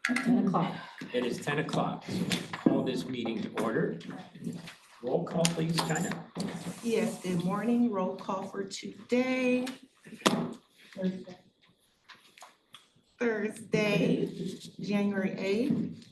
10 o'clock. It is 10 o'clock. So we'll call this meeting to order. Roll call, please, China. Yes, good morning. Roll call for today. Thursday, January 8th.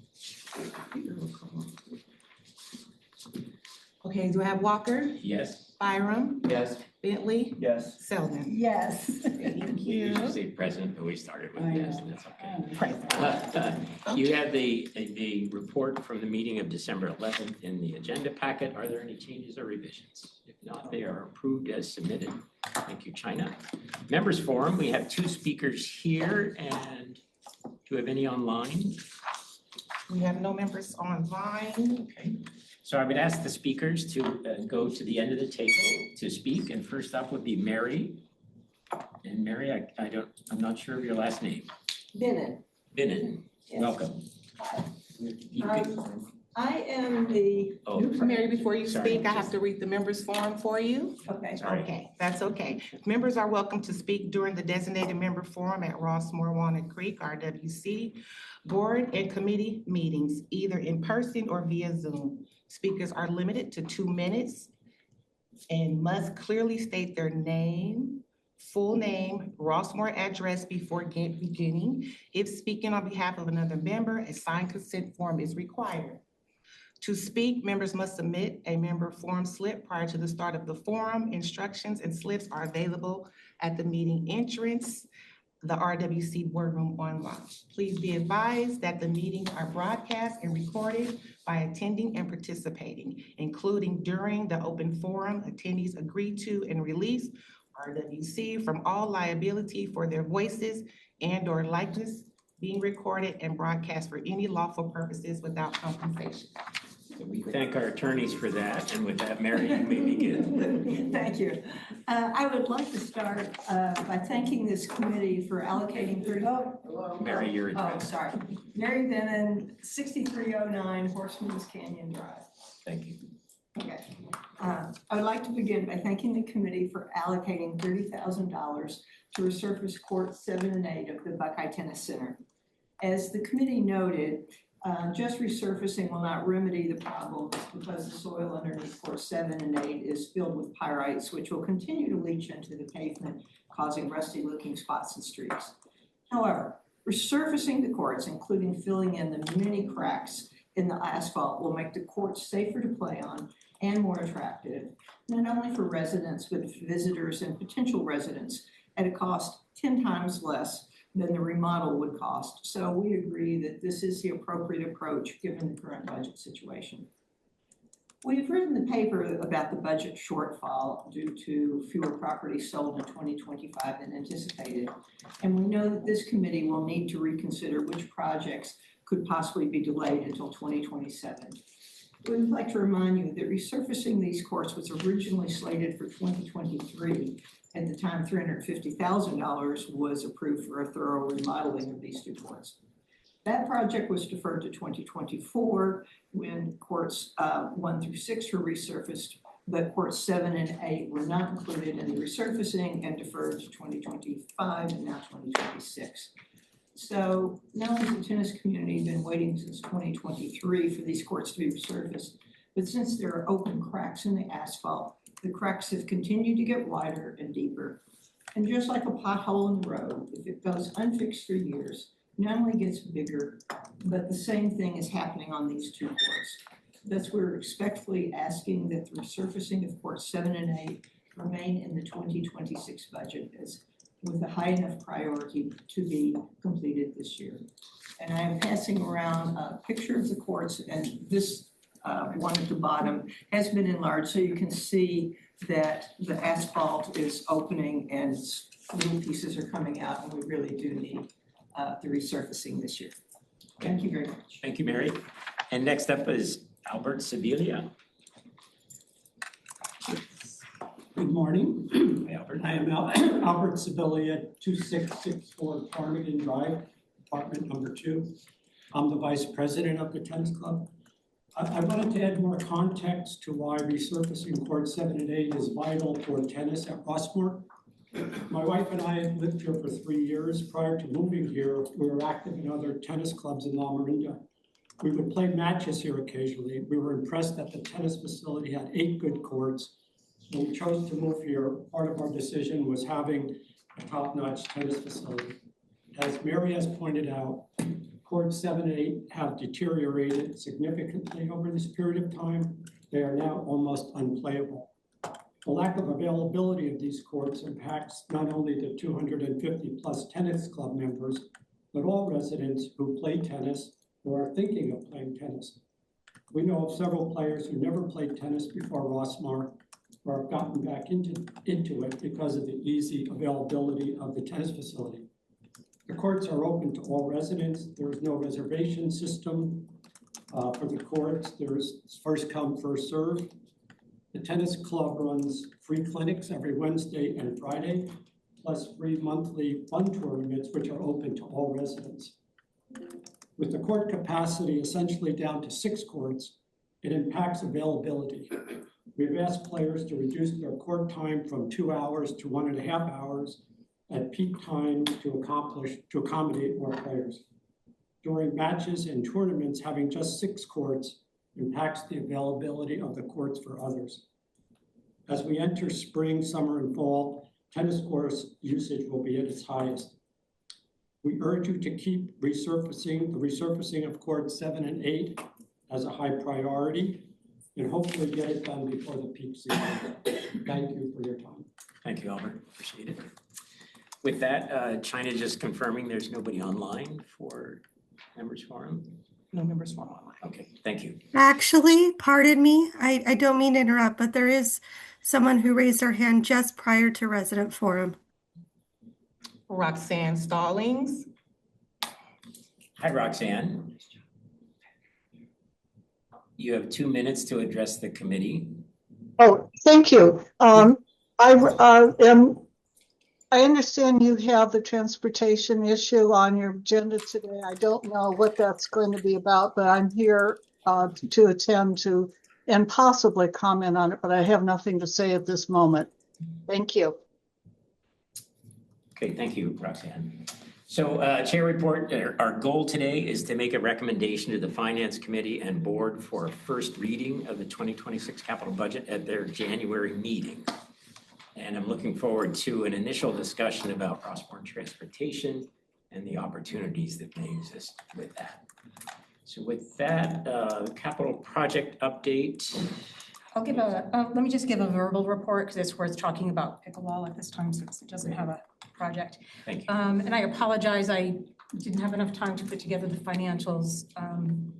Okay, do I have Walker, Yes. Byram, Yes. Bentley, Yes. Selden? Yes. Thank We you. usually say present, but we started with I yes, know. that's okay. Present. You have the report from the meeting of December 11th in the agenda packet. Are there any changes or revisions? If not, they are approved as submitted. Thank you, China. Members Forum, we have 2 speakers here, and do we have any online? We have no members online. Okay. So I would ask the speakers to go to the end of the table to speak, and first up would be Mary. And Mary, I'm not sure of your last name. Bennett. Bennett, Yes. welcome. You could- I am the. Oh, Mary, before you Sorry, speak, I have to read the members forum for you. Okay. Sorry. Okay, that's okay. Members are welcome to speak during the designated member forum at Rossmore Walnut Creek, RWC, board and committee meetings, either in person or via Zoom. Speakers are limited to 2 minutes and must clearly state their name, full name, Rossmore address before beginning. If speaking on behalf of another member, a signed consent form is required. To speak, members must submit a member form slip prior to the start of the forum. Instructions and slips are available at the meeting entrance, the RWC boardroom online. Please be advised that the meetings are broadcast and recorded by attending and participating, including during the open forum. Attendees agree to and release RWC from all liability for their voices and/or likeness being recorded and broadcast for any lawful purposes without compensation. We thank our attorneys for that, and with that, Mary, you may begin. Thank you. I would like to start by thanking this committee for allocating 30. Mary, your Oh, address. sorry. Mary Bennett, 6309 Horseman's Canyon Drive. Thank you. Okay. I would like to begin by thanking the committee for allocating $30,000 to resurface courts 7 and 8 of the Buckeye Tennis Center. As the committee noted, just resurfacing will not remedy the problem because the soil underneath courts 7 and 8 is filled with pyrites, which will continue to leach into the pavement, causing rusty looking spots and streaks. However, resurfacing the courts, including filling in the many cracks in the asphalt, will make the courts safer to play on and more attractive, not only for residents, but visitors and potential residents at a cost 10 times less than the remodel would cost. So we agree that this is the appropriate approach given the current budget situation. We've written the paper about the budget shortfall due to fewer properties sold in 2025 than anticipated. And we know that this committee will need to reconsider which projects could possibly be delayed until 2027. We would like to remind you that resurfacing these courts was originally slated for 2023. At the time, $350,000 was approved for a thorough remodeling of these 2 courts. That project was deferred to 2024 when courts 1 through 6 were resurfaced, but courts 7 and 8 were not included in the resurfacing and deferred to 2025 and now 2026. So now as the tennis community been waiting since 2023 for these courts to be resurfaced, but since there are open cracks in the asphalt, the cracks have continued to get wider and deeper. And just like a pothole in the road, if it goes unfixed for years, not only gets bigger, but the same thing is happening on these 2 courts. Thus, we're respectfully asking that the resurfacing of courts 7 and 8 remain in the 2026 budget as with a high enough priority to be completed this year. And I am passing around a picture of the courts, and this one at the bottom has been enlarged so you can see that the asphalt is opening and little pieces are coming out, and we really do need the resurfacing this year. Thank you very much. Thank you, Mary. And next up is Albert Sevilla. Good morning. Hi, Albert. I am Albert Sibilia, 2664 Farmington Drive, apartment number 2. I'm the vice president of the tennis club. I wanted to add more context to why resurfacing court 7 and 8 is vital for tennis at Rossmore. My wife and I lived here for 3 years. Prior to moving here, we were active in other tennis clubs in La Marinda. We would play matches here occasionally. We were impressed that the tennis facility had 8 good courts. When we chose to move here, part of our decision was having a top-notch tennis facility. As Mary has pointed out, courts 7 and 8 have deteriorated significantly over this period of time. They are now almost unplayable. The lack of availability of these courts impacts not only the 250-plus tennis club members, but all residents who play tennis or are thinking of playing tennis. We know of several players who never played tennis before Rossmar or have gotten back into it because of the easy availability of the tennis facility. The courts are open to all residents. There is no reservation system for the courts. There's first come, first serve. The tennis club runs free clinics every Wednesday and Friday, plus free monthly fun tournaments, which are open to all residents. With the court capacity essentially down to 6 courts, it impacts availability. We've asked players to reduce their court time from 2 hours to 1.5 hours at peak times to accommodate more players. During matches and tournaments, having just 6 courts impacts the availability of the courts for others. As we enter spring, summer, and fall, tennis course usage will be at its highest. We urge you to keep the resurfacing of courts 7 and 8 as a high priority, and hopefully get it done before the peak season. Thank you for your time. Thank you, Albert. Appreciate it. With that, China just confirming there's nobody online for members forum. No members forum online. Okay, thank you. Actually, pardon me, I don't mean to interrupt, but there is someone who raised their hand just prior to resident forum. Roxanne Stallings. Hi, Roxanne. You have 2 minutes to address the committee. Oh, thank you. I understand you have the transportation issue on your agenda today. I don't know what that's going to be about, but I'm here to attend to and possibly comment on it, but I have nothing to say at this moment. Thank you. Okay, thank you, Roxanne. So Chair report, our goal today is to make a recommendation to the Finance Committee and Board for a first reading of the 2026 capital budget at their January meeting. And I'm looking forward to an initial discussion about cross-border transportation and the opportunities that may exist with that. So with that, capital project update. I'll give let me just give a verbal report because it's worth talking about pickleball at this time since it doesn't have a project. Thank you. And I apologize, I didn't have enough time to put together the financials.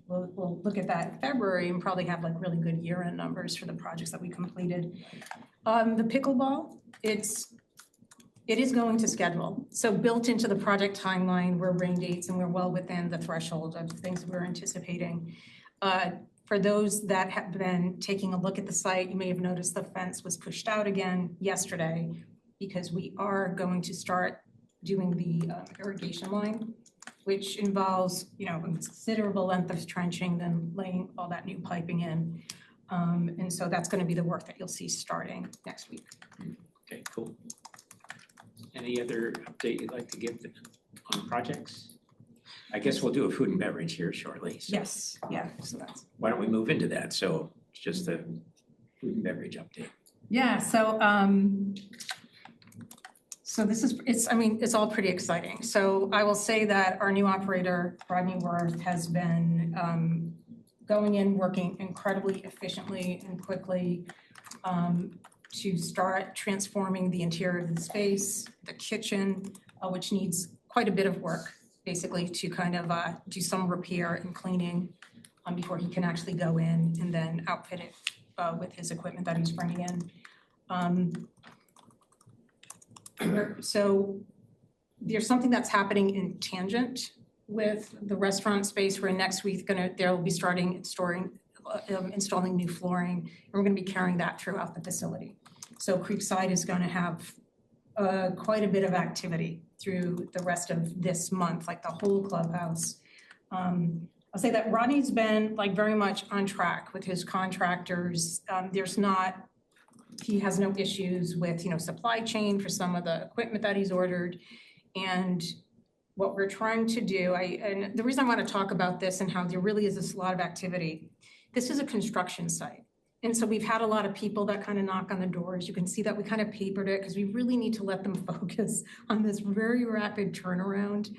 We'll look at that in February and probably have like really good year-end numbers for the projects that we completed. The pickleball, it is going to schedule. So built into the project timeline were rain dates and we're well within the threshold of things we're anticipating. For those that have been taking a look at the site, you may have noticed the fence was pushed out again yesterday because we are going to start doing the irrigation line, which involves, a considerable length of trenching, then laying all that new piping in. And so that's going to be the work that you'll see starting next week. Okay, cool. Any other update you'd like to give on projects? I guess we'll do a food and beverage here shortly. So Yes, yeah, so that's. why don't we move into that? So it's just a food and beverage update. Yeah, so this is, it's all pretty exciting. So I will say that our new operator, Rodney Worth, has been going in, working incredibly efficiently and quickly to start transforming the interior of the space, the kitchen, which needs quite a bit of work, basically to kind of do some repair and cleaning before he can actually go in and then outfit it with his equipment that he's bringing in. So there's something that's happening in tangent with the restaurant space where next week they'll be starting installing new flooring, and we're going to be carrying that throughout the facility. So Creekside is going to have quite a bit of activity through the rest of this month, like the whole clubhouse. I'll say that Rodney's been very much on track with his contractors. There's not he has no issues with, supply chain for some of the equipment that he's ordered. And what we're trying to do, and the reason I want to talk about this and how there really is this lot of activity, this is a construction site. And so we've had a lot of people that kind of knock on the doors. You can see that we kind of papered it because we really need to let them focus on this very rapid turnaround,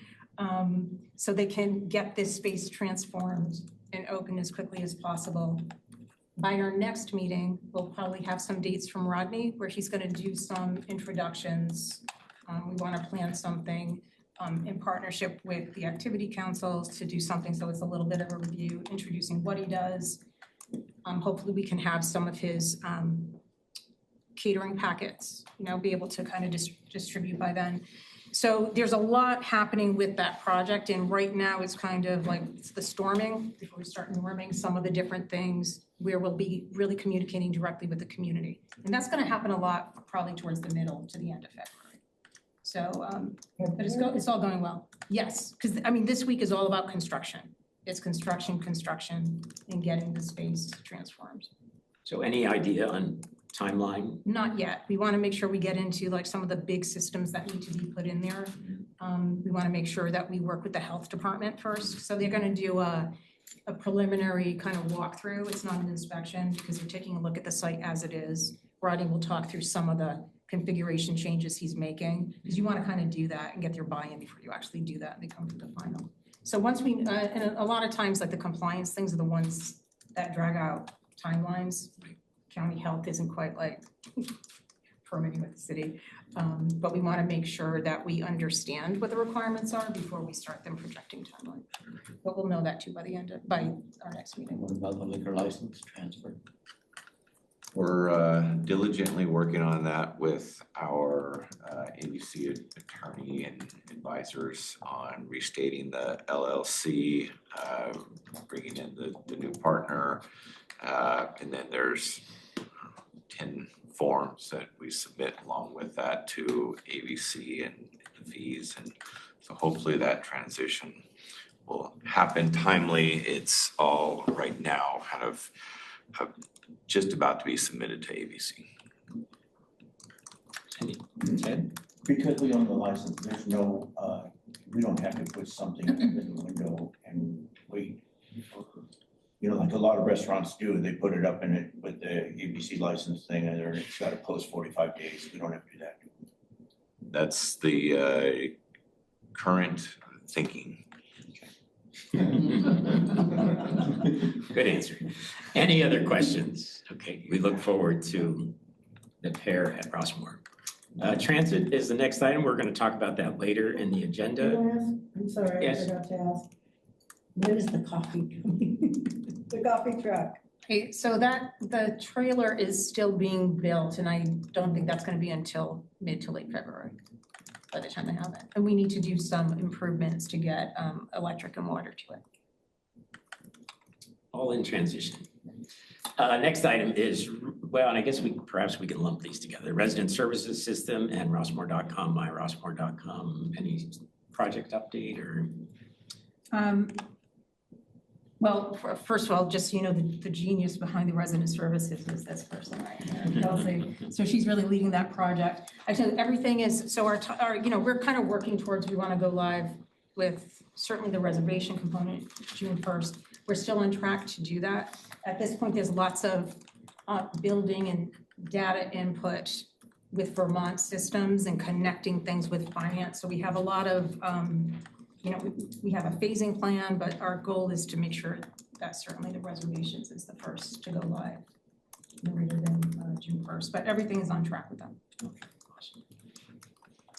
so they can get this space transformed and open as quickly as possible. By our next meeting, we'll probably have some dates from Rodney where he's going to do some introductions. We want to plan something in partnership with the activity councils to do something so it's a little bit of a review, introducing what he does. Hopefully we can have some of his catering packets, be able to kind of distribute by then. So there's a lot happening with that project, and right now it's kind of like it's the storming before we start norming some of the different things where we'll be really communicating directly with the community. And that's going to happen a lot probably towards the middle to the end of February. So, but it's all going well. Yes, because this week is all about construction. It's construction, and getting the space transformed. So any idea on timeline? Not yet. We want to make sure we get into like some of the big systems that need to be put in there. We want to make sure that we work with the health department first. So they're going to do a preliminary kind of walkthrough. It's not an inspection because they're taking a look at the site as it is. Rodney will talk through some of the configuration changes he's making because you want to kind of do that and get their buy-in before you actually do that and they come to the final. So once we, and a lot of times like the compliance things are the ones that drag out timelines. County health isn't quite like permitting with the city, but we want to make sure that we understand what the requirements are before we start them projecting timeline. But we'll know that too by our next meeting. What about the liquor license transfer? We're diligently working on that with our ABC attorney and advisors on restating the LLC, bringing in the new partner, and then there's 10 forms that we submit along with that to ABC and the fees, and so hopefully that transition will happen timely. It's all right now kind of just about to be submitted to ABC. Ted? Because we own the license, there's no, we don't have to put something in the window and wait. Like a lot of restaurants do, they put it up in it with the ABC license thing and it's got to post 45 days. We don't have to do that. That's the current thinking. Good answer. Any other questions? Okay, we look forward to the pair at Rossmore. Transit is the next item. We're going to talk about that later in the agenda. I'm sorry, Yes. I forgot to ask. When is the coffee coming? The coffee truck? Okay, so the trailer is still being built and I don't think that's going to be until mid to late February by the time they have it. And we need to do some improvements to get electric and water to it. All in transition. Next item is, well, and I guess perhaps we can lump these together. Resident Services System and Rossmore.com, myrossmore.com. Any project update or? Well, first of all, just, the genius behind the resident services is this person right here, Kelsey. So she's really leading that project. I tell you, everything is, so our we're kind of working towards, we want to go live with certainly the reservation component June 1st. We're still on track to do that. At this point, there's lots of building and data input with Vermont systems and connecting things with finance. So we have a lot of, we have a phasing plan, but our goal is to make sure that certainly the reservations is the first to go live no later than June 1st, but everything is on track with them. Okay, awesome.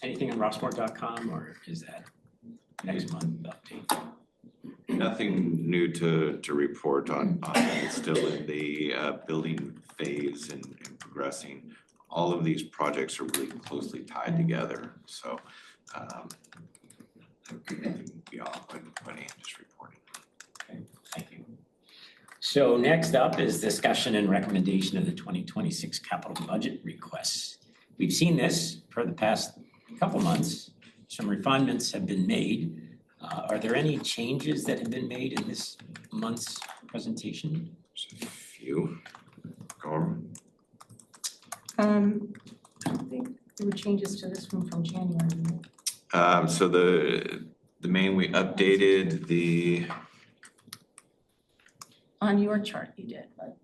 Anything on Rossmore.com or is that next month update? Nothing new to report on that. It's still in the building phase and progressing. All of these projects are really closely tied together. So beyond what Ann just reported. Okay, thank you. So next up is discussion and recommendation of the 2026 capital budget requests. We've seen this for the past couple months. Some refinements have been made. Are there any changes that have been made in this month's presentation? Just a few. Go I don't think there were changes to this one from January. So the main, we updated the, On your chart you did, but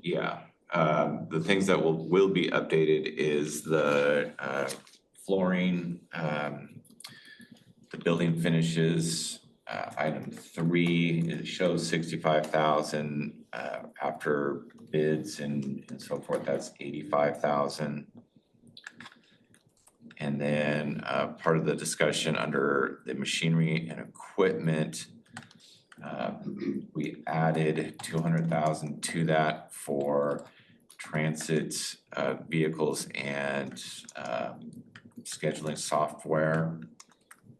yeah. The things that will be updated is the flooring, the building finishes, item 3, it shows 65,000, after bids and so forth, that's 85,000. And then part of the discussion under the machinery and equipment, we added 200,000 to that for transit vehicles and scheduling software.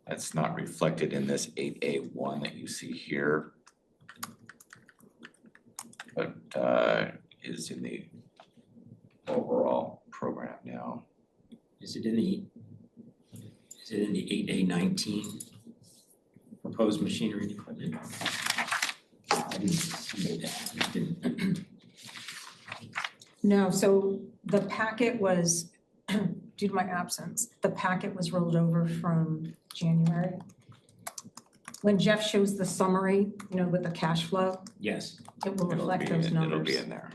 That's not reflected in this 8A1 that you see here, but is in the overall program now. Is it in the 8A19 proposed machinery and equipment? I didn't see that. no, so the packet was, due to my absence, the packet was rolled over from January. When Jeff shows the summary, with the cash flow, Yes. it will It'll reflect be those in- numbers. It'll be in there.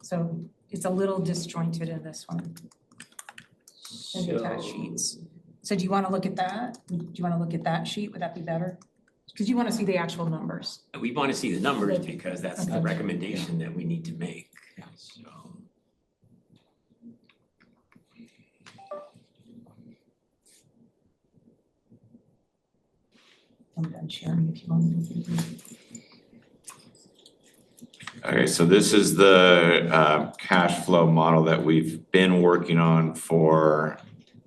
So it's a little disjointed in this one, in the attached sheets. So do you want to look at that? Do you want to look at that sheet? Would that be better? Because you want to see the actual numbers. We want to see the numbers because that's the Okay. recommendation that we need to make, so. I'm done sharing if you want to. Okay, so this is the cash flow model that we've been working on for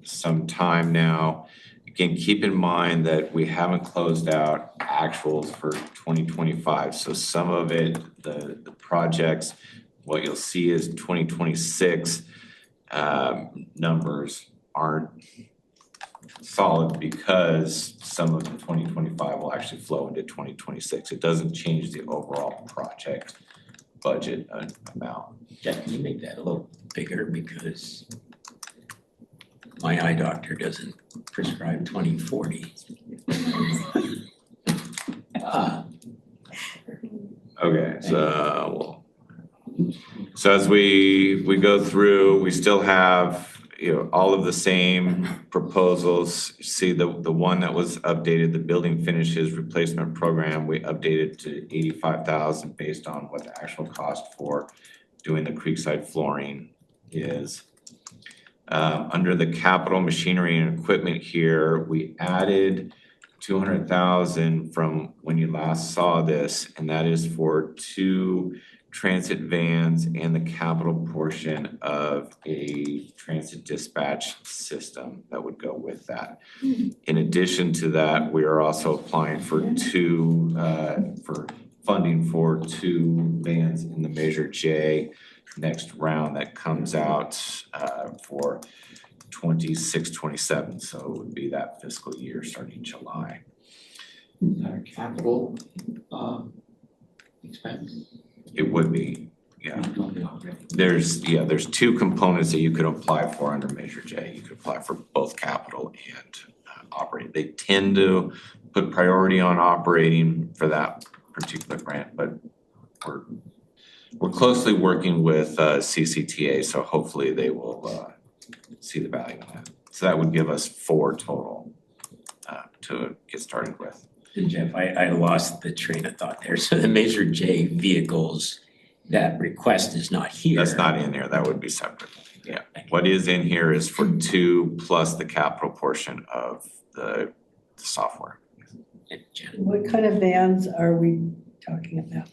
some time now. Again, keep in mind that we haven't closed out actuals for 2025. So some of it, the projects, what you'll see is 2026 numbers aren't solid because some of the 2025 will actually flow into 2026. It doesn't change the overall project budget amount. Jeff, can you make that a little bigger because my eye doctor doesn't prescribe 20/40. Okay, so as we go through, we still have, all of the same proposals. See the one that was updated, the building finishes replacement program, we updated to 85,000 based on what the actual cost for doing the creekside flooring is. Under the capital machinery and equipment here, we added 200,000 from when you last saw this, and that is for 2 transit vans and the capital portion of a transit dispatch system that would go with that. In addition to that, we are also applying for funding for 2 vans in the Measure J next round that comes out for 26-27, so it would be that fiscal year starting July. Capital expense. It would be, yeah. There's 2 components that you could apply for under Measure J. You could apply for both capital and operating. They tend to put priority on operating for that particular grant, but we're closely working with CCTA, so hopefully they will see the value in that. So that would give us 4 total to get started with. Jeff, I lost the train of thought there. So the Measure J vehicles, that request is not here. That's not in there. That would be separate. Yeah. What is in here is for 2 plus the capital portion of the software. Janet. What kind of vans are we talking about?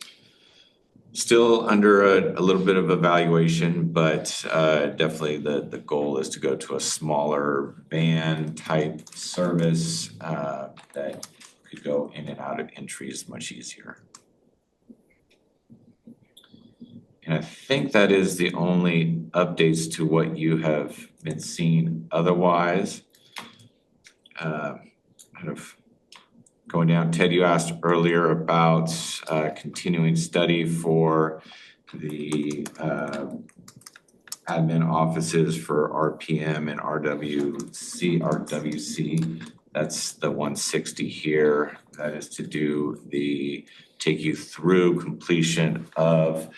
Still under a little bit of evaluation, but definitely the goal is to go to a smaller van type service that could go in and out of entries much easier. And I think that is the only updates to what you have been seeing otherwise. Kind of going down, Ted, you asked earlier about continuing study for the admin offices for RPM and RWC. That's the 160 here. That is to do take you through completion of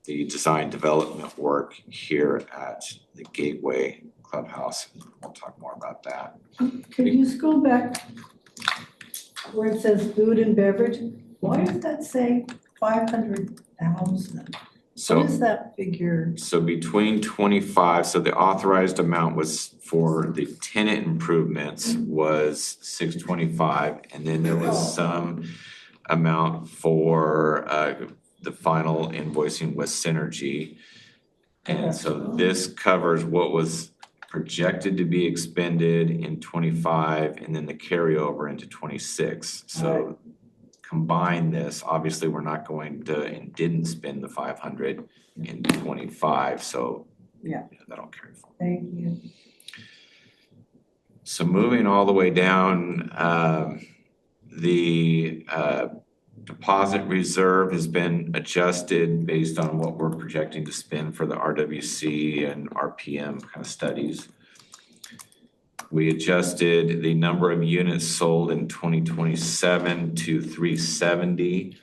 the design development work here at the Gateway Clubhouse. We'll talk more about that. Could you scroll back where it says food and beverage? Why does that say 500,000? So, What is that figure? so between 25, so the authorized amount was for the tenant improvements was 625, and then there was some amount for the final invoicing with Synergy. And so this covers what was projected to be expended in 25 and then the carryover into 26. So combine this, obviously we're not going to and didn't spend the 500 in 25, so Yeah. that'll carry forward. Thank you. So moving all the way down, the deposit reserve has been adjusted based on what we're projecting to spend for the RWC and RPM kind of studies. We adjusted the number of units sold in 2027 to 370.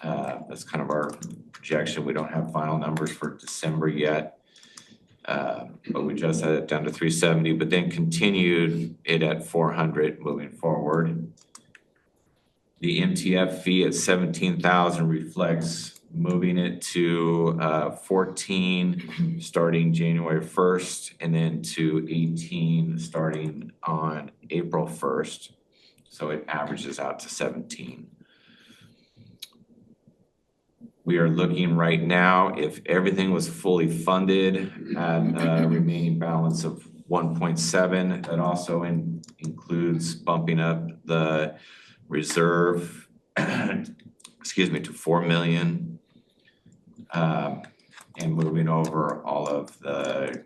That's kind of our projection. We don't have final numbers for December yet. But we just had it down to 370, but then continued it at 400 moving forward. The MTF fee at 17,000 reflects moving it to 14 starting January 1st and then to 18 starting on April 1st. So it averages out to 17. We are looking right now, if everything was fully funded at a remaining balance of 1.7, that also includes bumping up the reserve, excuse me, to 4 million. And moving over all of the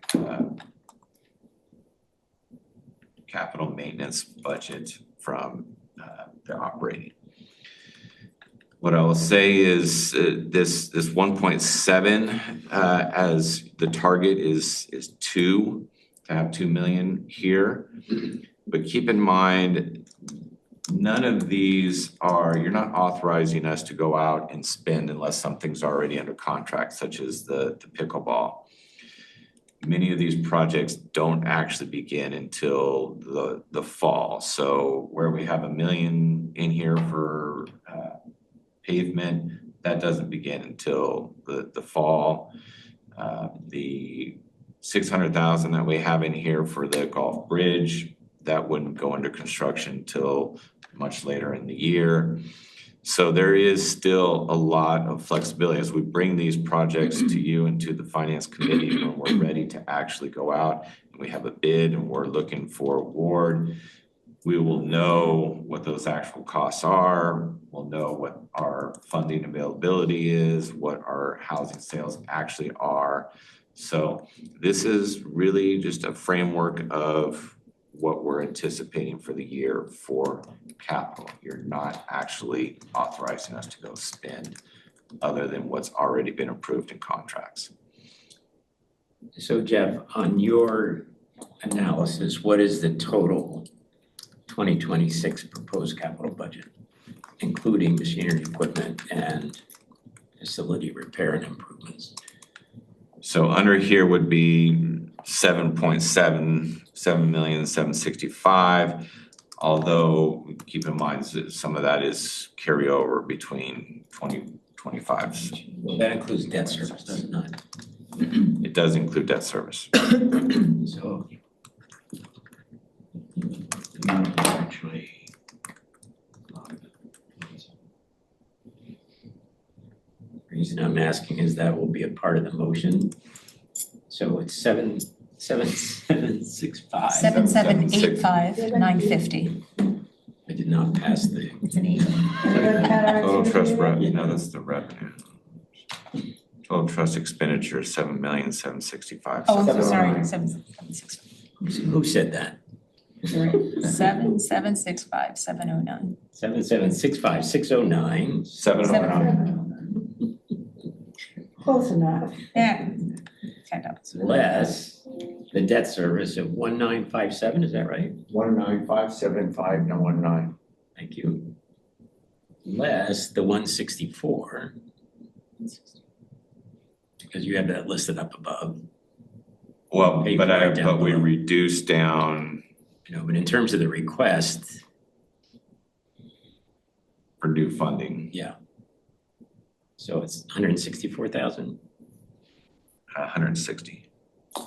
capital maintenance budget from the operating. What I will say is this 1.7 as the target is 2, to have 2 million here. But keep in mind, none of these you're not authorizing us to go out and spend unless something's already under contract, such as the pickleball. Many of these projects don't actually begin until the fall. So where we have $1 million in here for pavement, that doesn't begin until the fall. The 600,000 that we have in here for the golf bridge, that wouldn't go under construction till much later in the year. So there is still a lot of flexibility as we bring these projects to you and to the finance committee when we're ready to actually go out and we have a bid and we're looking for award. We will know what those actual costs are. We'll know what our funding availability is, what our housing sales actually are. So this is really just a framework of what we're anticipating for the year for capital. You're not actually authorizing us to go spend other than what's already been approved in contracts. So Jeff, on your analysis, what is the total 2026 proposed capital budget, including machinery, equipment, and facility repair and improvements? So under here would be 7.765, although keep in mind that some of that is carryover between 2025. Well, that includes debt service, does it not? It does include debt service. So Actually, reason I'm asking is that will be a part of the motion. So it's 77765. 7785, 950. I did not pass the. It's an 8. total trust revenue, no, that's the revenue. Total trust expenditure is 7,765,000. Oh, I'm so sorry, 7765. Who said that? 7765, 709. 7765, 609. 709. Close enough. Yeah, less the debt service of 1957, is that right? 1957519. Thank you. Less the 164. Because you have that listed up above. Well, Pay but for it down we below. reduced down You know, but in terms of the request, for new funding, so it's 164,000, 160.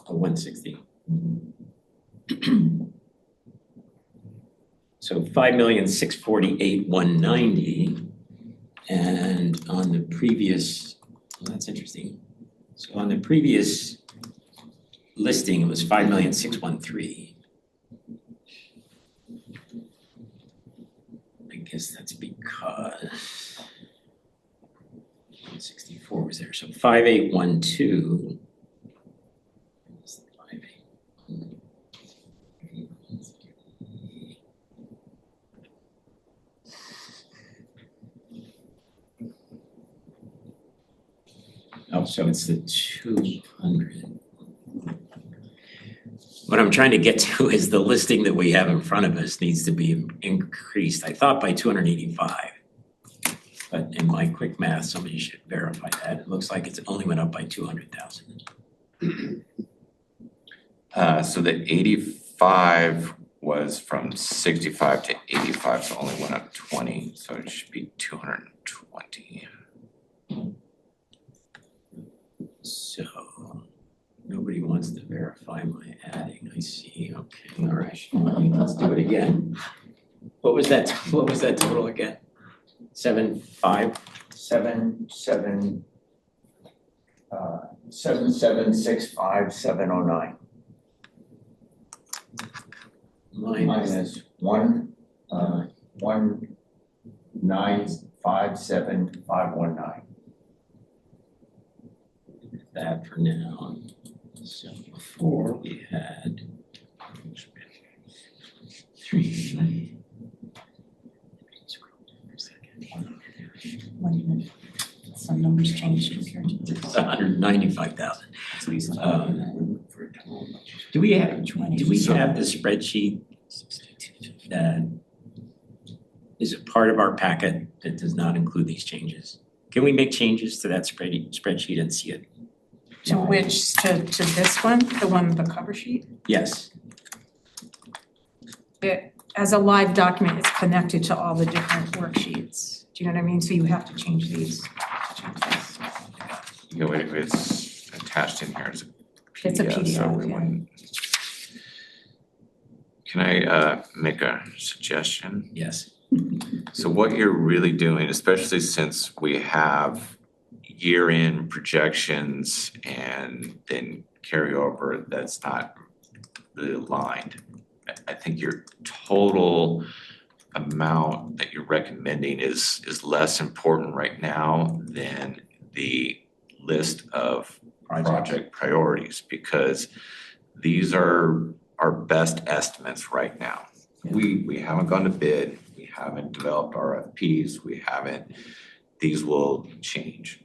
or 160. So 5,648,190, and on the previous, well, that's interesting. So on the previous listing, it was 5,613,000. I guess that's because 164 was there, so 5812. Oh, so it's the 200. What I'm trying to get to is the listing that we have in front of us needs to be increased, I thought by 285. But in my quick math, somebody should verify that. It looks like it's only went up by 200,000. So the 85 was from 65 to 85, so only went up 20, so it should be 220. So nobody wants to verify my adding, I see, okay, all right, let's do it again. What was that total again? 7765709 minus 1957519. That for now. So before we had 3. Some numbers changed compared to this. 195,000. Do we have the spreadsheet that is a part of our packet that does not include these changes? Can we make changes to that spreadsheet and see it? To which, to this one, the cover sheet? Yes. It, as a live document, it's connected to all the different worksheets. Do you know what I mean? So you have to change these. You know, it's attached in here as a PDF. It's a so PDF, we yeah. wouldn't- Can I make a suggestion? Yes. So what you're really doing, especially since we have year-end projections and then carryover that's not really aligned, I think your total amount that you're recommending is less important right now than the list of project priorities, because these are our best estimates right now. We haven't gone to bid, we haven't developed RFPs, these will change.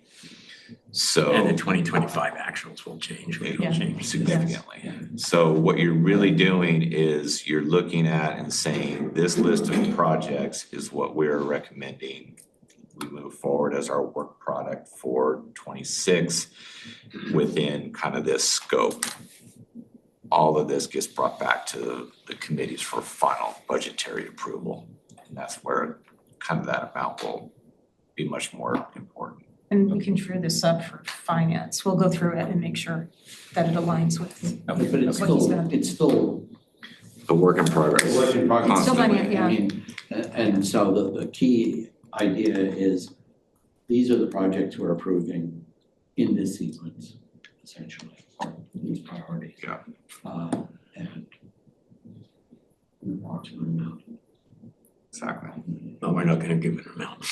So. And the 2025 actuals will change. It will will change significantly. So what you're really doing is you're looking at and saying, this list of projects is what we're recommending we move forward as our work product for 26 within kind of this scope. All of this gets brought back to the committees for final budgetary approval. And that's where kind of that amount will be much more important. And we can true this up for finance. We'll go through it and make sure that it aligns with But it's what he's still, gonna. it's still The work in progress. work in progress. It's still constantly. dynamic, yeah. I mean, and so the key idea is, these are the projects we're approving in this sequence, essentially, or these priorities. Yeah. And we want to remove. Exactly. Well, we're not gonna give it an amount.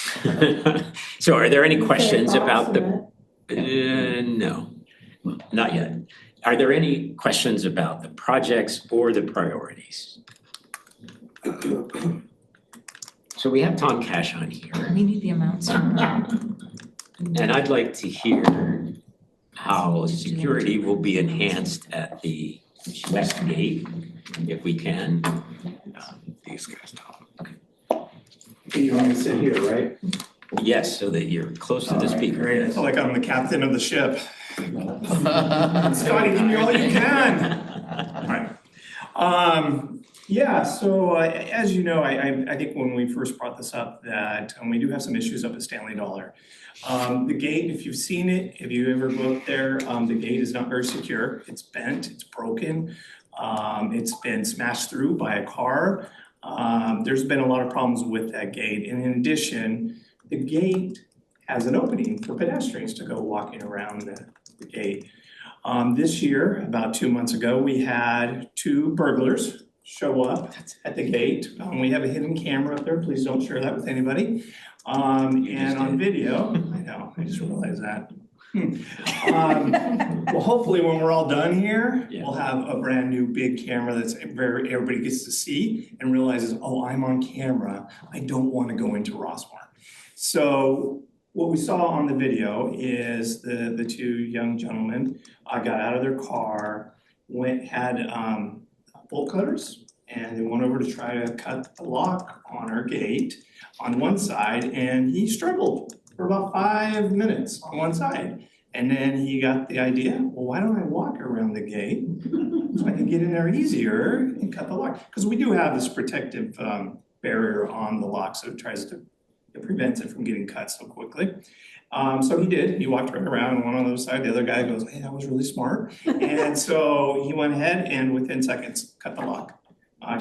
So are there any questions about the, no, not yet. Are there any questions about the projects or the priorities? So we have Tom Cash on here, We need the amounts. and I'd like to hear how security will be enhanced at the west gate, if we can. These guys don't. You want me to sit here, right? Yes, so that you're close to the speaker. Great, I feel like I'm the captain of the ship. Scotty, give me all you can. All right. Yeah, so as you know, I think when we first brought this up that we do have some issues up at Stanley Dollar. The gate, if you've seen it, if you ever go up there, the gate is not very secure. It's bent, it's broken. It's been smashed through by a car. There's been a lot of problems with that gate. And in addition, the gate has an opening for pedestrians to go walking around the gate. This year, about 2 months ago, we had 2 burglars show up at the gate. We have a hidden camera up there. Please don't share that with anybody. And on video, I know, I just realized that. Well, hopefully when we're all done here, we'll have a brand new big camera that's everybody gets to see and realizes, oh, I'm on camera. I don't want to go into Rossmore. So what we saw on the video is the 2 young gentlemen got out of their car, had bolt cutters, and they went over to try to cut the lock on our gate on one side, and he struggled for about 5 minutes on one side. And then he got the idea, well, why don't I walk around the gate so I can get in there easier and cut the lock? Because we do have this protective barrier on the lock, so it prevents it from getting cut so quickly. So he did. He walked right around one on the other side. The other guy goes, hey, that was really smart. And so he went ahead and within seconds cut the lock.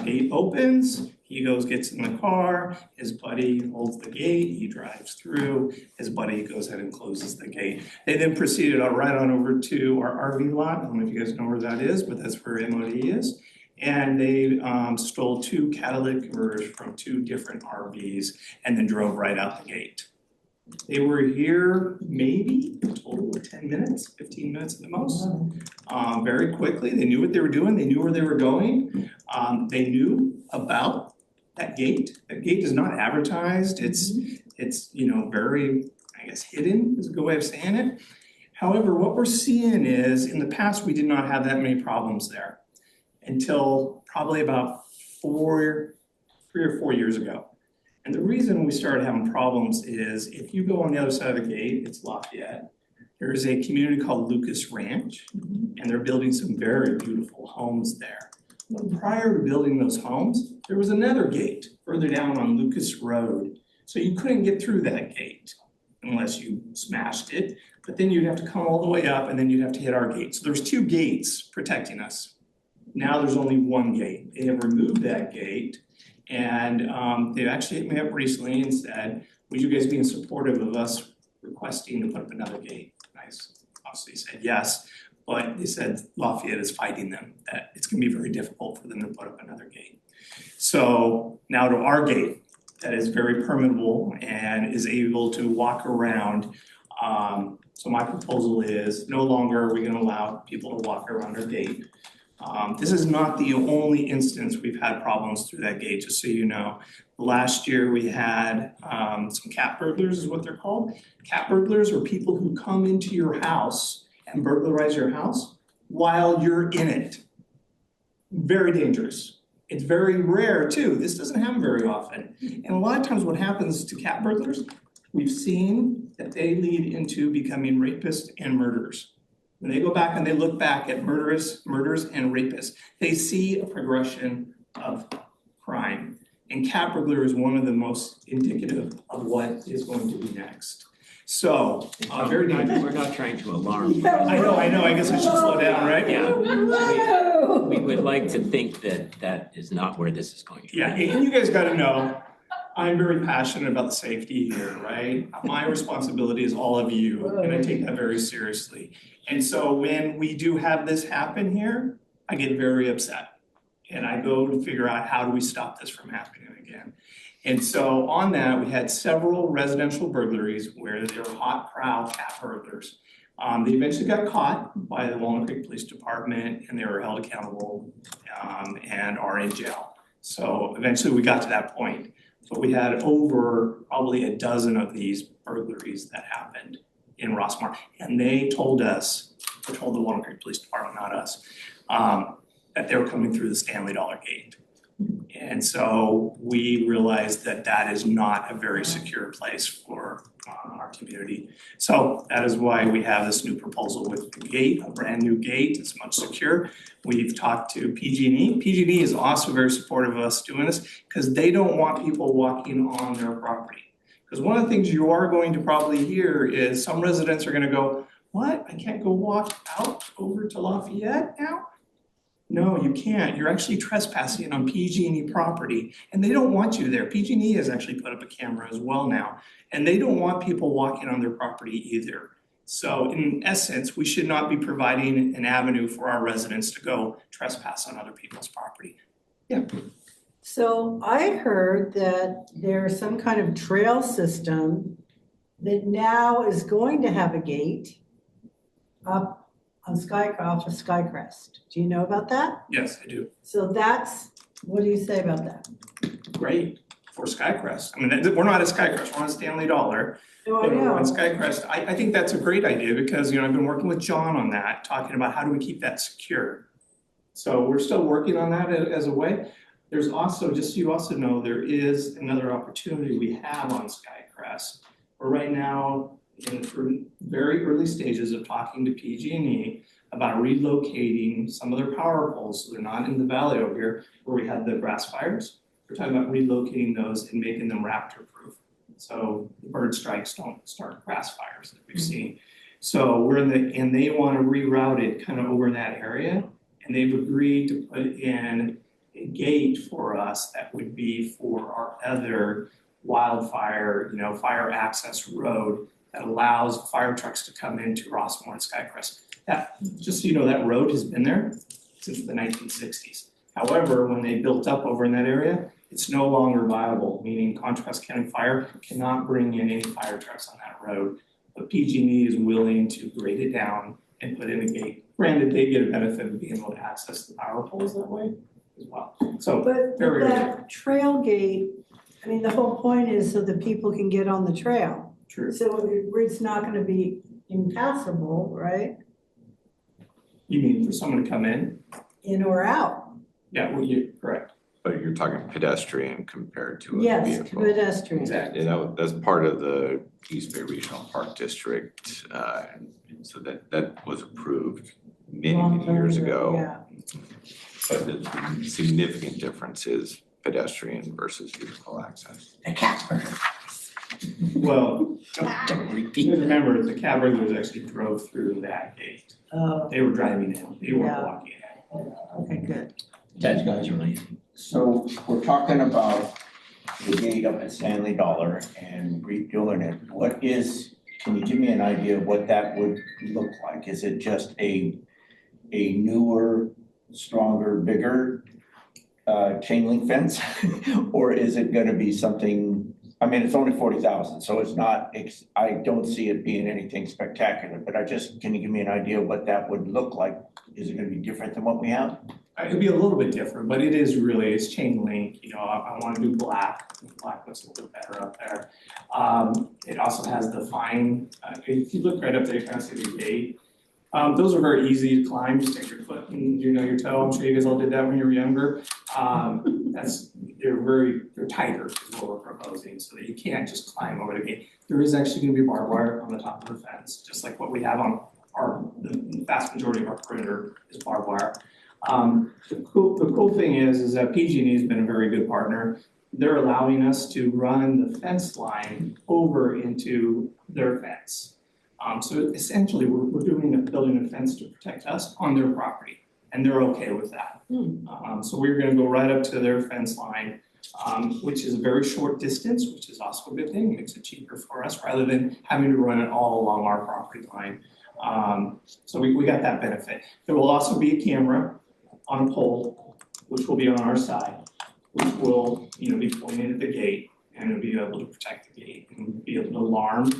Gate opens. He gets in the car. His buddy holds the gate. He drives through. His buddy goes ahead and closes the gate. They then proceeded right on over to our RV lot. I don't know if you guys know where that is, but that's where MOD is. And they stole 2 catalytic converters from 2 different RVs and then drove right out the gate. They were here maybe a total of 10 minutes, 15 minutes at the most. Very quickly, they knew what they were doing. They knew where they were going. They knew about that gate. That gate is not advertised. It's very, I guess, hidden is a good way of saying it. However, what we're seeing is in the past, we did not have that many problems there until probably about 3 or 4 years ago. And the reason we started having problems is if you go on the other side of the gate, it's Lafayette. There's a community called Lucas Ranch, and they're building some very beautiful homes there. But prior to building those homes, there was another gate further down on Lucas Road. So you couldn't get through that gate unless you smashed it. But then you'd have to come all the way up and then you'd have to hit our gate. So there's 2 gates protecting us. Now there's only 1 gate. They have removed that gate. And they actually hit me up recently and said, would you guys be supportive of us requesting to put up another gate? I obviously said yes, but they said Lafayette is fighting them, that it's gonna be very difficult for them to put up another gate. So now to our gate that is very permeable and is able to walk around. So my proposal is no longer are we gonna allow people to walk around our gate. This is not the only instance we've had problems through that gate, just so you know. Last year we had some cat burglars is what they're called. Cat burglars are people who come into your house and burglarize your house while you're in it. Very dangerous. It's very rare too. This doesn't happen very often. And a lot of times what happens to cat burglars, we've seen that they lead into becoming rapists and murderers. When they go back and they look back at murderers and rapists, they see a progression of crime. And cat burglar is one of the most indicative of what is going to be next. So, very dangerous. We're not trying to alarm you. I know, I guess I should slow down, right? Yeah. We would like to think that that is not where this is going to be. Yeah, and you guys gotta know, I'm very passionate about the safety here, right? My responsibility is all of you, and I take that very seriously. And so when we do have this happen here, I get very upset. And I go to figure out how do we stop this from happening again. And so on that, we had several residential burglaries where there were hot prowl cat burglars. They eventually got caught by the Walnut Creek Police Department and they were held accountable and are in jail. So eventually we got to that point. But we had over probably a dozen of these burglaries that happened in Rossmore. And they told us, or told the Walnut Creek Police Department, not us, that they were coming through the Stanley Dollar Gate. And so we realized that that is not a very secure place for our community. So that is why we have this new proposal with the gate, a brand new gate. It's much secure. We've talked to PG&E. PG&E is also very supportive of us doing this because they don't want people walking on their property. Because one of the things you are going to probably hear is some residents are going to go, what? I can't go walk out over to Lafayette now? No, you can't. You're actually trespassing on PG&E property, and they don't want you there. PG&E has actually put up a camera as well now, and they don't want people walking on their property either. So in essence, we should not be providing an avenue for our residents to go trespass on other people's property. Yeah. So I heard that there's some kind of trail system that now is going to have a gate up on off of Skycrest. Do you know about that? Yes, I do. So what do you say about that? Great for Skycrest. I mean, we're not at Skycrest, we're on Stanley Dollar. Oh, I But we're know. on Skycrest. I think that's a great idea because, I've been working with John on that, talking about how do we keep that secure. So we're still working on that as a way. There's also, just so you also know, there is another opportunity we have on Skycrest. We're right now in the very early stages of talking to PG&E about relocating some of their power poles, so they're not in the valley over here where we had the grass fires. We're talking about relocating those and making them raptor proof. So the bird strikes don't start grass fires that we've seen. So and they want to reroute it kind of over in that area. And they've agreed to put in a gate for us that would be for our other wildfire, fire access road that allows fire trucks to come into Rossmore and Skycrest. Just so you know, that road has been there since the 1960s. However, when they built up over in that area, it's no longer viable, meaning Contrast County Fire cannot bring in any fire trucks on that road. But PG&E is willing to grade it down and put in a gate. Granted, they get a benefit of being able to access the power poles that way as well. So But very that trail gate, the whole point is so that people can get on the trail. true. So it's not gonna be impassable, right? You mean for someone to come in? In or out? Yeah, well, you're correct. But you're talking pedestrian compared to a Yes, vehicle. pedestrian. Exactly. That's part of the East Bay Regional Park District, and so that was approved many years ago. Yeah. But the significant difference is pedestrian versus vehicle access. The Casper. Well, Don't repeat that. remember, the cab regulars actually drove through that gate. Oh, They were driving in, they weren't Yeah. walking in. okay, good. Ted, guys, really? So we're talking about the gate up at Stanley Dollar and redoing it. Can you give me an idea of what that would look like? Is it just a newer, stronger, bigger chain link fence? Or is it gonna be something, it's only 40,000, so it's not, I don't see it being anything spectacular, but can you give me an idea of what that would look like? Is it gonna be different than what we have? It'd be a little bit different, but it's chain link, I want to do black. Black looks a little bit better up there. It also has the fine, if you look right up there, you kind of see the gate. Those are very easy to climb, just take your foot and your toe. I'm sure you guys all did that when you were younger. They're tighter is what we're proposing, so that you can't just climb over the gate. There is actually gonna be barbed wire on the top of the fence, just like what we have on the vast majority of our perimeter is barbed wire. The cool thing is that PG&E has been a very good partner. They're allowing us to run the fence line over into their fence. So essentially, we're building a fence to protect us on their property, and they're okay with that. So we're gonna go right up to their fence line, which is a very short distance, which is also a good thing, makes it cheaper for us rather than having to run it all along our property line. So we got that benefit. There will also be a camera on a pole, which will be on our side, which will, be pointed at the gate, and it'll be able to protect the gate and be able to alarm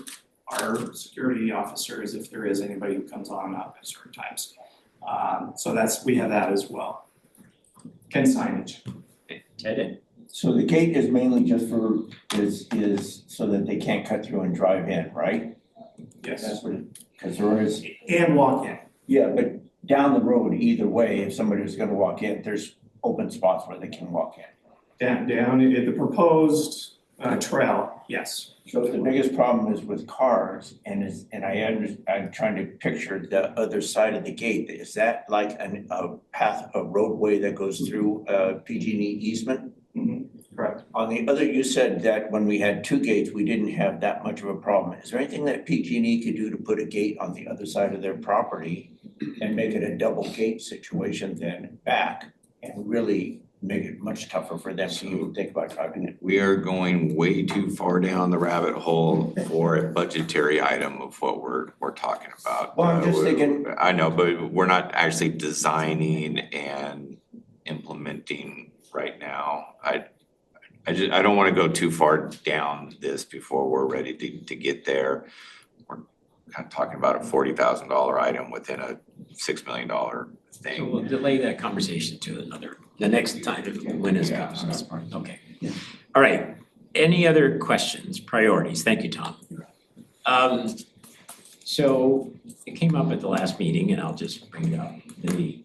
our security officers if there is anybody who comes on up at certain times. So we have that as well. And signage. Ted? So the gate is mainly just is so that they can't cut through and drive in, right? Yes, That's what, because there is, and walk in. yeah, but down the road, either way, if somebody was gonna walk in, there's open spots where they can walk in. Down at the proposed trail, yes. So the biggest problem is with cars I'm trying to picture the other side of the gate. Is that like a path, a roadway that goes through PG&E easement? Correct. On the other, you said that when we had two gates, we didn't have that much of a problem. Is there anything that PG&E could do to put a gate on the other side of their property and make it a double gate situation then back and really make it much tougher for them to even think about driving it? We are going way too far down the rabbit hole for a budgetary item of what we're talking about. Well, I'm just thinking. I know, but we're not actually designing and implementing right now. I don't want to go too far down this before we're ready to get there. We're kind of talking about a $40,000 item within a $6 million So thing. we'll delay that conversation to the next time when it comes. Okay. All right. Any other questions, priorities? Thank you, Tom. So it came up at the last meeting and I'll just bring it up. The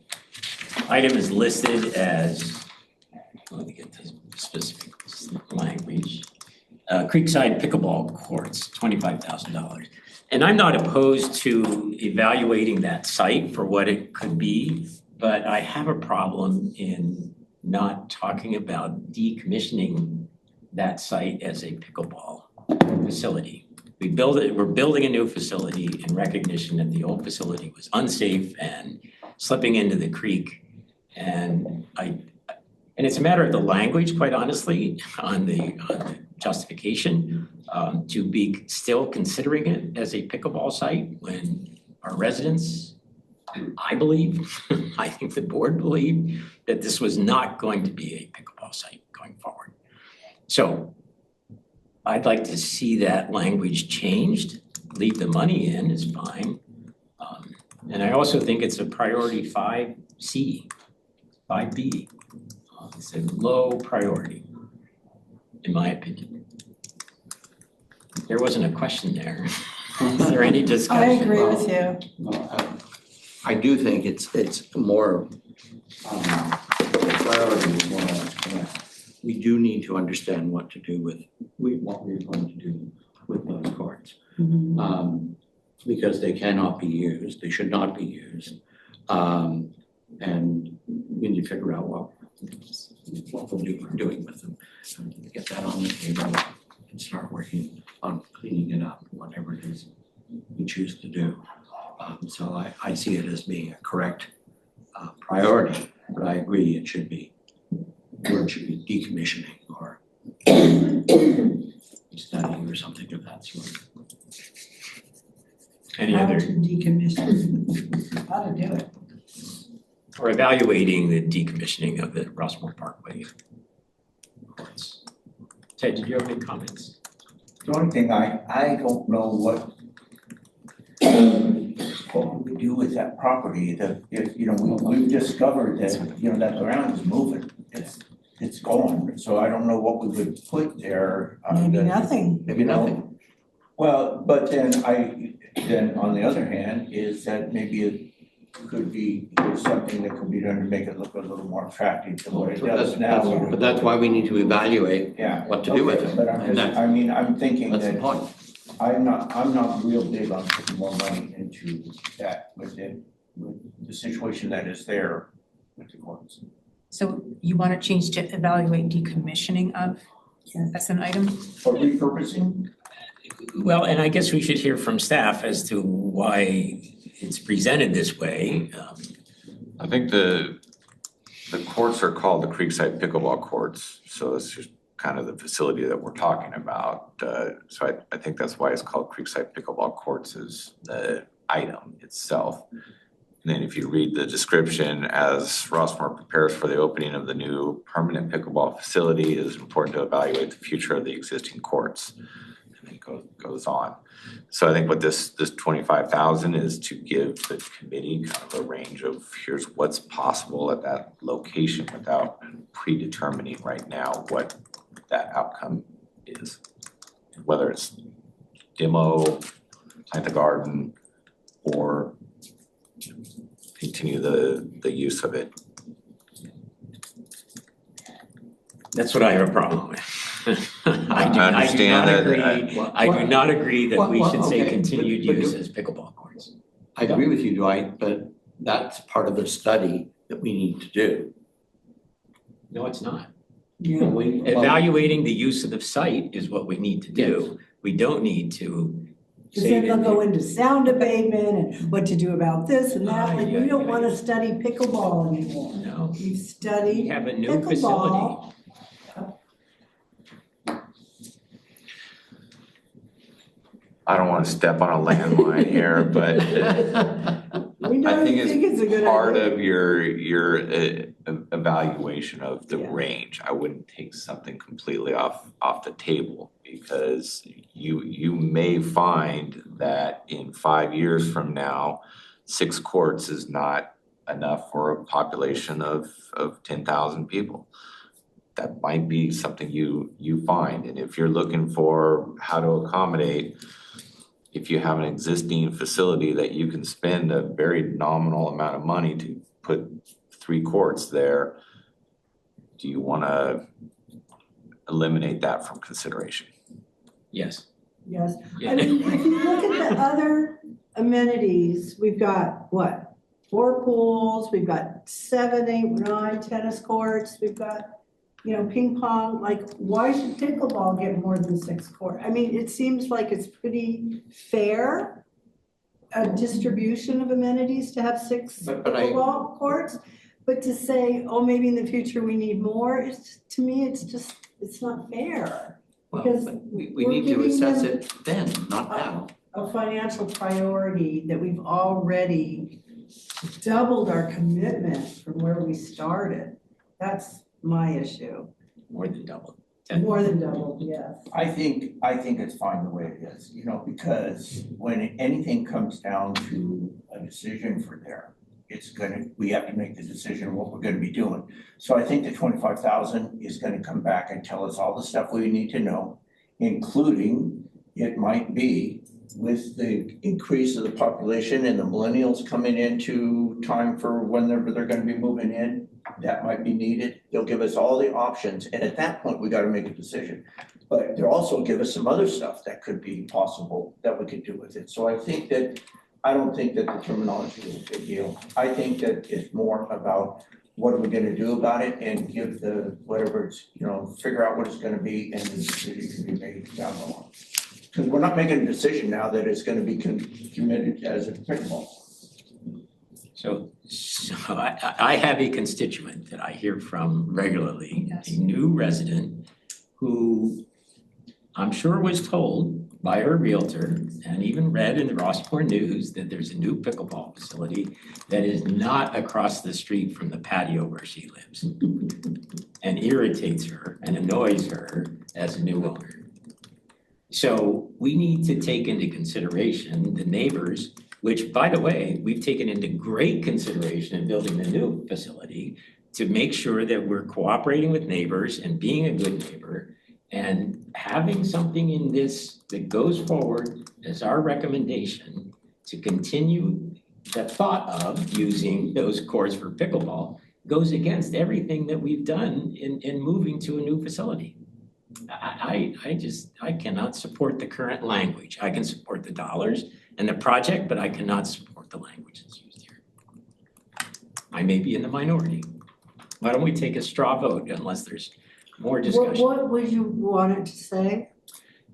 item is listed as, let me get the specific language. Creekside pickleball courts, $25,000. And I'm not opposed to evaluating that site for what it could be, but I have a problem in not talking about decommissioning that site as a pickleball facility. We're building a new facility in recognition that the old facility was unsafe and slipping into the creek. And it's a matter of the language, quite honestly, on the justification, to be still considering it as a pickleball site when our residents, I believe, I think the board believed that this was not going to be a pickleball site going forward. So I'd like to see that language changed. Leave the money in is fine. And I also think it's a priority 5C, 5B. It's a low priority, in my opinion. There wasn't a question there. Is there any discussion? I agree with you. No, I do think it's more, priority is more, we do need to understand what to do with, what we're going to do with those courts. Because they cannot be used, they should not be used. And we need to figure out what we're doing with them. And get that on the table and start working on cleaning it up, whatever it is we choose to do. So I see it as being a correct priority, but I agree it should be decommissioning or studying or something of that sort. Any other? How to decommission, how to do it. Or evaluating the decommissioning of the Rossmore Parkway courts. Ted, did you have any comments? The only thing, I don't know what we do with that property, we've discovered that, that ground is moving, it's going, so I don't know what we would put there. Maybe nothing. Maybe nothing. Well, but then on the other hand, is that maybe it could be, there's something that could be done to make it look a little more attractive to what it does now. But that's why we need to evaluate Yeah. what to do with it. But I'm thinking That's the that, point. I'm not real big on putting more money into that, with the situation that is there with the courts. So you want to change to evaluate decommissioning of, as an item? Or repurposing? Well, and I guess we should hear from staff as to why it's presented this way. I think the courts are called the Creekside Pickleball Courts, so it's just kind of the facility that we're talking about. So I think that's why it's called Creekside Pickleball Courts, is the item itself. And then if you read the description, as Rossmore prepares for the opening of the new permanent pickleball facility, it is important to evaluate the future of the existing courts. And it goes on. So I think what this 25,000 is to give the committee kind of a range of here's what's possible at that location without predetermining right now what that outcome is. Whether it's demo at the garden or continue the use of it. That's what I have a problem with. I understand that. I do not agree that we should say okay, continued but use do- as pickleball courts. I agree with you, Dwight, but that's part of the study that we need to do. No, it's not. Yeah. Evaluating the use of the site is what we need to do. We don't need to Because say then they'll that. go into sound abatement and what to do about this and that, like, we don't wanna study pickleball anymore. No, We we study have a new facility. pickleball. I don't want to step on a landmine here, but We know I think you think it's a good part idea. of your evaluation of the Yeah. range. I wouldn't take something completely off the table because you may find that in 5 years from now, 6 courts is not enough for a population of 10,000 people. That might be something you find, and if you're looking for how to accommodate, if you have an existing facility that you can spend a very nominal amount of money to put 3 courts there, do you wanna eliminate that from consideration? Yes. Yes, Yeah. I mean, if you look at the other amenities, we've got what? 4 pools, we've got 7, 8, 9 tennis courts, we've got, ping pong, like, why should pickleball get more than 6 courts? I mean, it seems like it's pretty fair, a distribution of amenities to have 6 But I- pickleball courts. But to say, oh, maybe in the future we need more, to me, it's not fair. Well, Because but we we're need to giving assess them- it then, not now. A financial priority that we've already doubled our commitment from where we started. That's my issue. More than double. More than doubled, yes. I think it's fine the way it is, because when anything comes down to a decision for there, we have to make the decision what we're gonna be doing. So I think the 25,000 is gonna come back and tell us all the stuff we need to know, including it might be with the increase of the population and the millennials coming into time for whenever they're gonna be moving in, that might be needed. They'll give us all the options, and at that point, we gotta make a decision. But they'll also give us some other stuff that could be possible that we could do with it. So I don't think that the terminology is a big deal. I think that it's more about what are we gonna do about it and give whatever it's, figure out what it's gonna be and the decision can be made down the line. Because we're not making a decision now that it's gonna be committed as a pickleball. So I have a constituent that I hear from regularly, Yes. a new resident who I'm sure was told by her realtor and even read in the Rossmore News that there's a new pickleball facility that is not across the street from the patio where she lives and irritates her and annoys her as a new owner. So we need to take into consideration the neighbors, which, by the way, we've taken into great consideration in building the new facility to make sure that we're cooperating with neighbors and being a good neighbor and having something in this that goes forward as our recommendation to continue the thought of using those courts for pickleball goes against everything that we've done in moving to a new facility. I cannot support the current language. I can support the dollars and the project, but I cannot support the language that's used here. I may be in the minority. Why don't we take a straw vote unless there's more discussion? What would you want it to say?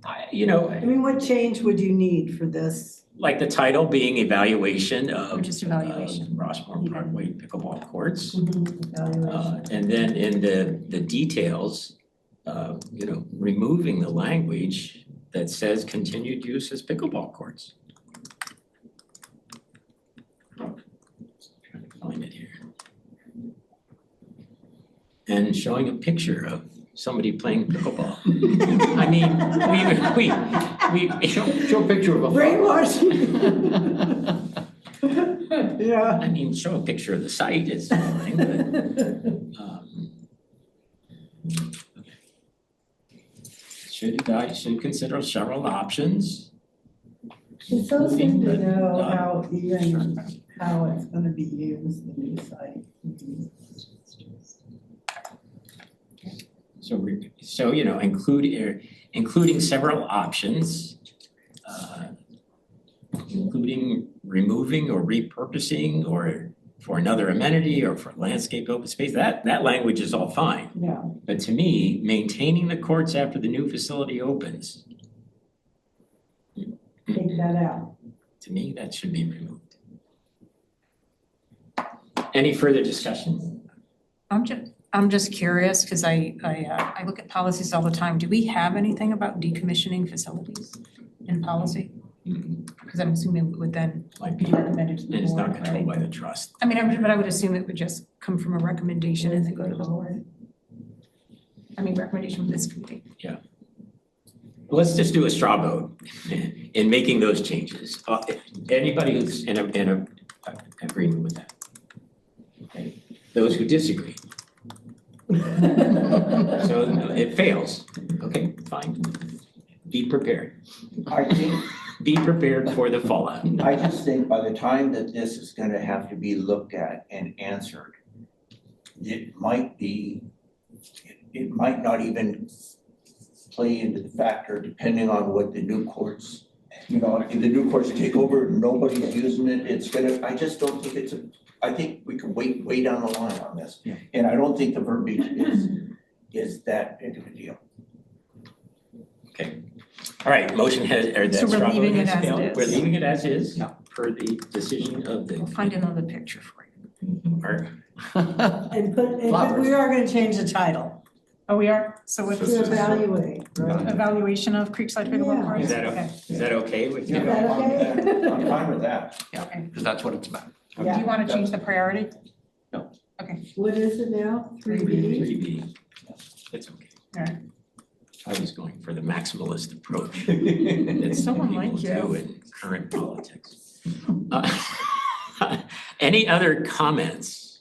I mean, what change would you need for this? Like the title being evaluation of. Or just evaluation. Rossmore Parkway pickleball courts. Evaluation. And then in the details, removing the language that says continued use as pickleball courts. Trying to find it here. And showing a picture of somebody playing pickleball. I mean, we Show a picture of a. Brainwashing. Yeah. I mean, show a picture of the site, it's fine, but, okay. Should consider several options It's so soon to including, know but, how it's gonna be used, the new site. So, you know, including several options, including removing or repurposing or for another amenity or for landscape open space, that language is all fine. Yeah. But to me, maintaining the courts after the new facility opens, Take that out. to me, that should be removed. Any further discussion? I'm just curious, because I look at policies all the time. Do we have anything about decommissioning facilities in policy? Because I'm assuming it would then Might be, be recommended to and the it's board, not controlled by right? the trust. I mean, but I would assume it would just come from a recommendation and then go to the board. I mean, recommendation from this committee. Let's just do a straw vote in making those changes. Anybody who's in agreement with that? Okay. Those who disagree? So it fails. Okay, fine. Be prepared. I think, Be prepared for the fallout. I just think by the time that this is gonna have to be looked at and answered, it might not even play into the factor depending on what the new courts, you know, if the new courts take over, nobody's using it, I just don't think I think we can wait way down the line on this. Yeah. And I don't think the verbiage is that big of a deal. Okay. All right, motion has, or that So we're straw vote leaving it has as it failed. is. We're leaving it as is per the decision of We'll the, find another picture for you. or And Flowers. we are gonna change the title Oh, we are? So what's to evaluate, right? evaluation of Creekside Pickleball Yeah. Courts? is that, Okay. is that okay with you? Is that okay? I'm fine with that. Okay. Because that's what it's about. Do you want to change the priority? No. Okay. What is it now? 3B? 3B. It's okay. All right. I was going for the maximalist approach. that some Someone people like you. do in current politics. Any other comments?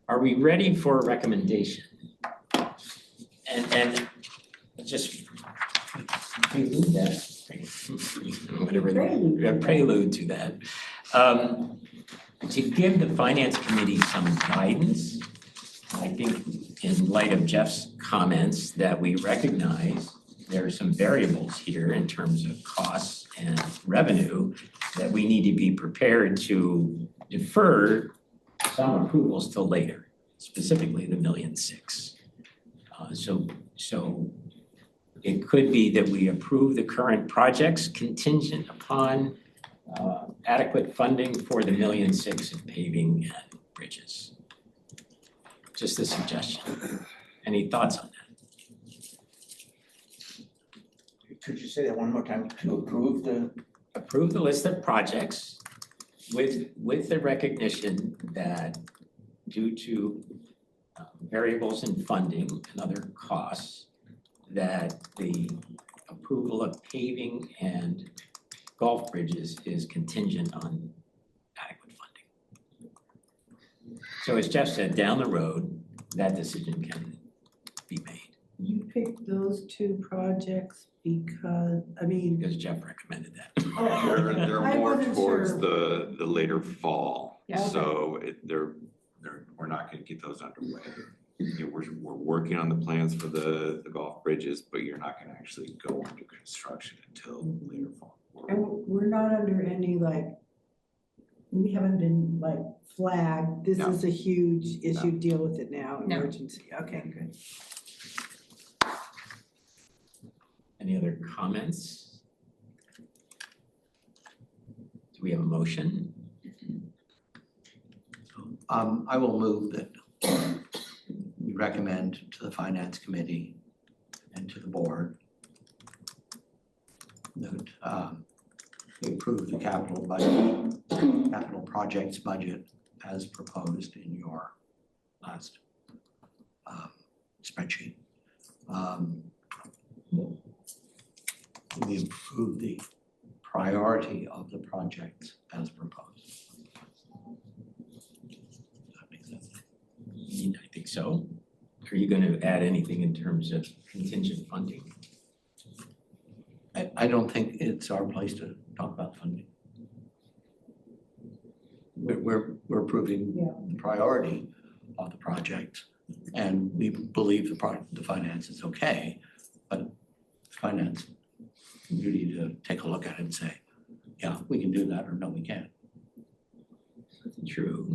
Are we ready for a recommendation? And just prelude that, whatever, prelude to that. To give the finance committee some guidance, I think in light of Jeff's comments that we recognize there are some variables here in terms of costs and revenue that we need to be prepared to defer some approvals till later, specifically the $1.6 million. So it could be that we approve the current projects contingent upon adequate funding for the $1.6 million in paving and bridges. Just a suggestion. Any thoughts on that? Could you say that one more time, to approve the? Approve the list of projects with the recognition that due to variables in funding and other costs, that the approval of paving and golf bridges is contingent on adequate funding. So as Jeff said, down the road, that decision can be made You picked those two projects because, because Jeff recommended that. They're I more wasn't towards sure. the later fall. Yeah. So we're not gonna get those underway. You know, we're working on the plans for the golf bridges, but you're not gonna actually go into construction until later fall. and we're not under any we haven't been flagged, this No. is a huge issue, deal with it now, No. emergency, okay, good. Any other comments? Do we have a motion? I will move that we recommend to the finance committee and to the board that we approve the capital projects budget as proposed in your last spreadsheet. We approve the priority of the projects as proposed. Does that make sense? I think so. Are you going to add anything in terms of contingent funding? I don't think it's our place to talk about funding. We're approving the priority of the project, and we believe the finance is okay, but finance, you need to take a look at it and say, yeah, we can do that, or no, we can't. True.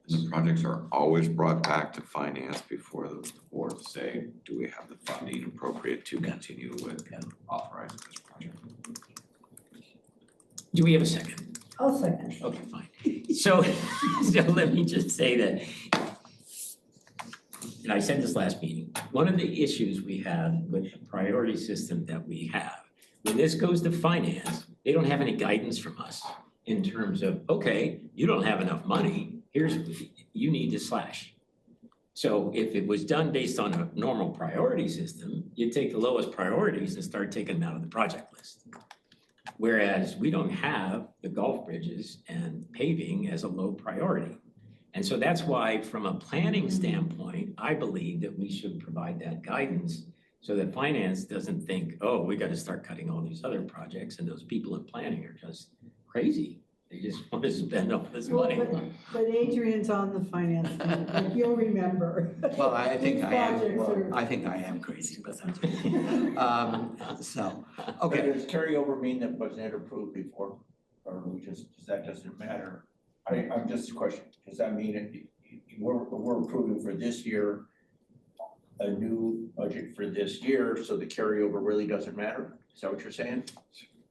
And the projects are always brought back to finance before the board to say, do we have the funding appropriate to continue with authorizing this project? Do we have a second? I'll second. Okay, fine. So let me just say that, and I said this last meeting, one of the issues we have with the priority system that we have, when this goes to finance, they don't have any guidance from us in terms of, okay, you don't have enough money, you need to slash. So if it was done based on a normal priority system, you'd take the lowest priorities and start taking them out of the project list. Whereas we don't have the golf bridges and paving as a low priority. And so that's why, from a planning standpoint, I believe that we should provide that guidance so that finance doesn't think, oh, we got to start cutting all these other projects, and those people in planning are just crazy. They just want to spend all this money. But Adrian's on the finance committee, like you'll remember. Well, I think These I am, projects are- I think I am crazy, but that's so, But okay. does carryover mean that wasn't approved before, or we just, that doesn't matter? I'm just a question, does that mean we're approving for this year, a new budget for this year, so the carryover really doesn't matter? Is that what you're saying?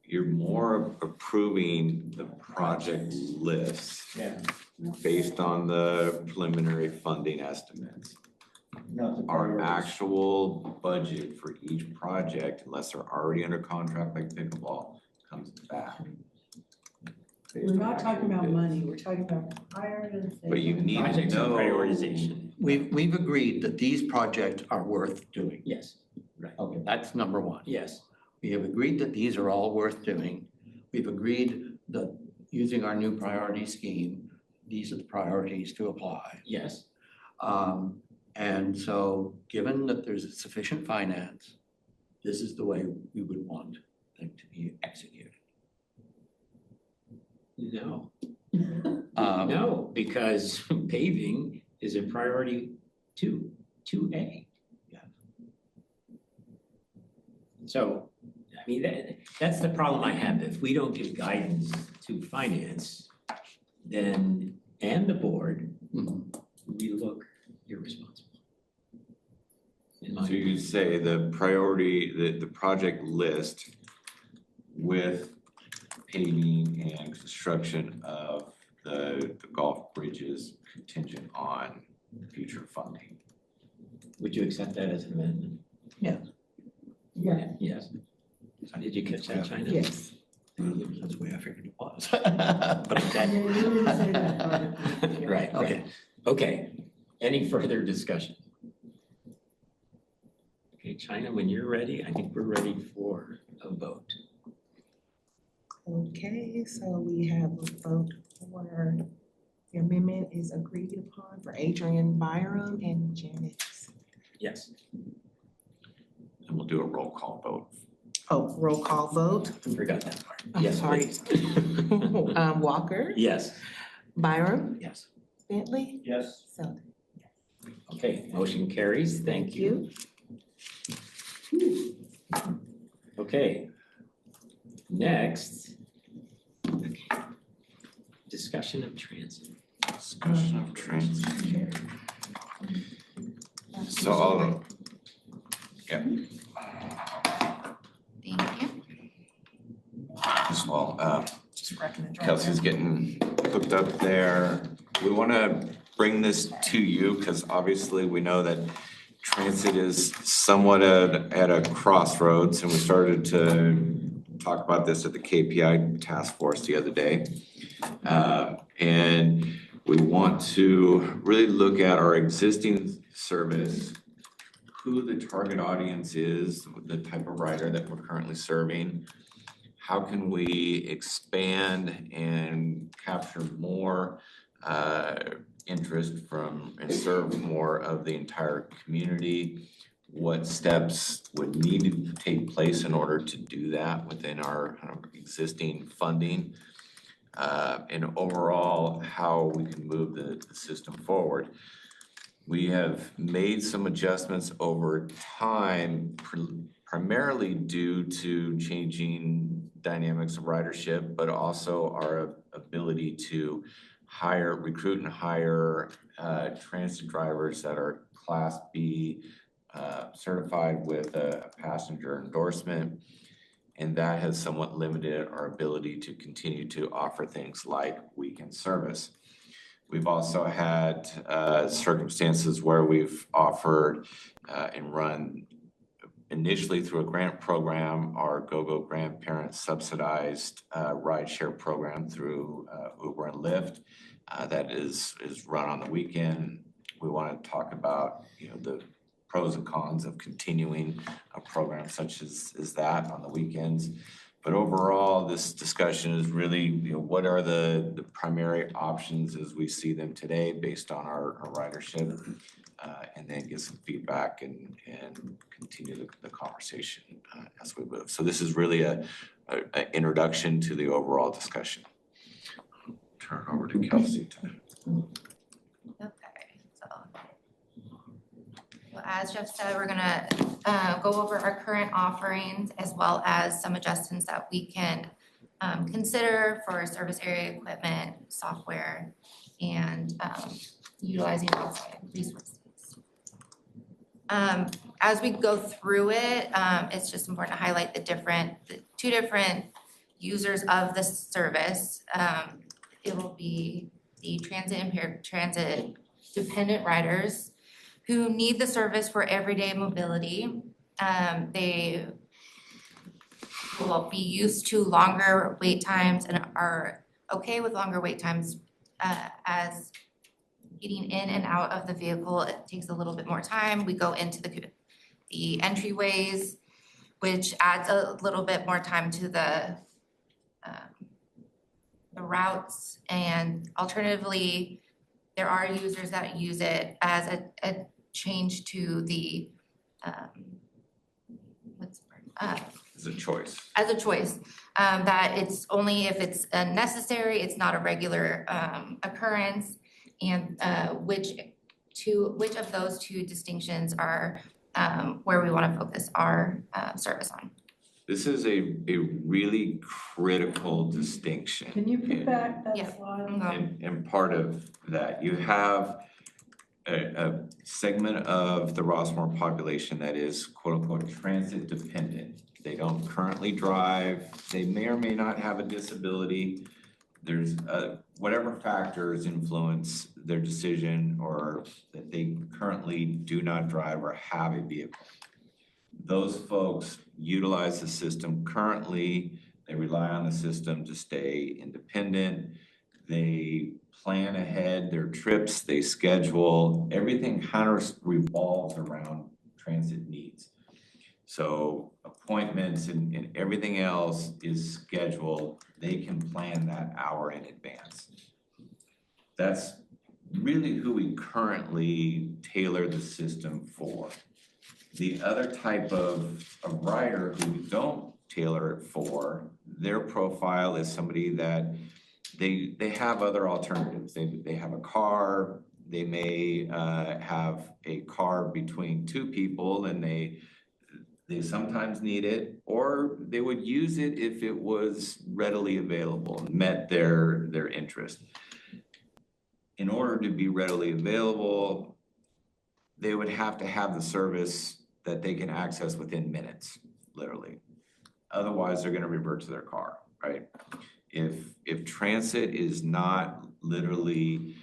You're more approving the project list Yeah. based on the preliminary funding estimates. Not the Our priorities. actual budget for each project, unless they're already under contract like pickleball, comes back. based We're on not talking actual about bids. money, we're talking about prioritization. But you need to Projects and know. prioritization. We've agreed that these projects are worth doing. Yes, right. Okay, that's number one. Yes, We have agreed that these are all worth doing. We've agreed that using our new priority scheme, these are the priorities to apply. yes. And so, given that there's sufficient finance, this is the way we would want them to be executed. No, Um, no, because paving is a priority 2A. Yeah. So, I mean, that's the problem I have. If we don't give guidance to finance, then, and the board, mhm. we look irresponsible. In my So you say the priority, the project list with paving and construction of the golf bridges contingent on future funding. Would you accept that as an amendment? Yeah. Yes. Did you catch that, China? Yes. That's the way I figured it was. But Yeah, you didn't say that part. Yeah. Right, okay. Okay, any further discussion? Okay, China, when you're ready, I think we're ready for a vote. Okay, so we have a vote for the amendment is agreed upon for Adrian Byram and Janet. Yes. And we'll do a roll call vote. Oh, roll call vote. Forgot that part. I'm Yes, sorry. please. Walker, Yes, Byram, Yes. Bentley, Yes. Selden. okay, motion carries, thank you. Okay, next. Discussion of transit. Discussion of transit. So I'll, yeah. Thank you. As well, Just wrecking the drive. Kelsey's getting hooked up there. We want to bring this to you because obviously we know that transit is somewhat at a crossroads, and we started to talk about this at the KPI task force the other day. And we want to really look at our existing service, who the target audience is, the type of rider that we're currently serving. How can we expand and capture more interest from and serve more of the entire community what steps would need to take place in order to do that within our existing funding. And overall, how we can move the system forward. We have made some adjustments over time, primarily due to changing dynamics of ridership, but also our ability to recruit and hire transit drivers that are Class B certified with a passenger endorsement. And that has somewhat limited our ability to continue to offer things like weekend service. We've also had circumstances where we've offered and run initially through a grant program, our GoGo Grandparents subsidized rideshare program through Uber and Lyft that is run on the weekend. We want to talk about, the pros and cons of continuing a program such as that on the weekends. But overall, this discussion is really, what are the primary options as we see them today based on our ridership, and then get some feedback and continue the conversation as we move. So this is really an introduction to the overall discussion. Turn over to Kelsey. As Jeff said, we're gonna go over our current offerings as well as some adjustments that we can consider for service area equipment, software, and utilizing outside resources. As we go through it, it's just important to highlight the two different users of this service. It will be the transit impaired, transit dependent riders who need the service for everyday mobility. They will be used to longer wait times and are okay with longer wait times as getting in and out of the vehicle. It takes a little bit more time. We go into the entryways, which adds a little bit more time to the routes. And alternatively, there are users that use it as a change to the As a choice. As a choice, that it's only if it's necessary, it's not a regular occurrence, and which of those two distinctions are where we want to focus our service on. This is a really critical distinction. Can you put back that Yeah. slide? And part of that, you have a segment of the Rossmore population that is quote unquote transit dependent. They don't currently drive, they may or may not have a disability. There's whatever factors influence their decision or that they currently do not drive or have a vehicle. Those folks utilize the system currently, they rely on the system to stay independent. They plan ahead their trips, they schedule, everything kind of revolves around transit needs. So appointments and everything else is scheduled, they can plan that hour in advance. That's really who we currently tailor the system for. The other type of rider who we don't tailor it for, their profile is somebody that they have other alternatives. They have a car, they may have a car between two people and they sometimes need it, or they would use it if it was readily available and met their interest. In order to be readily available, they would have to have the service that they can access within minutes, literally. Otherwise, they're gonna revert to their car, right? If transit is not literally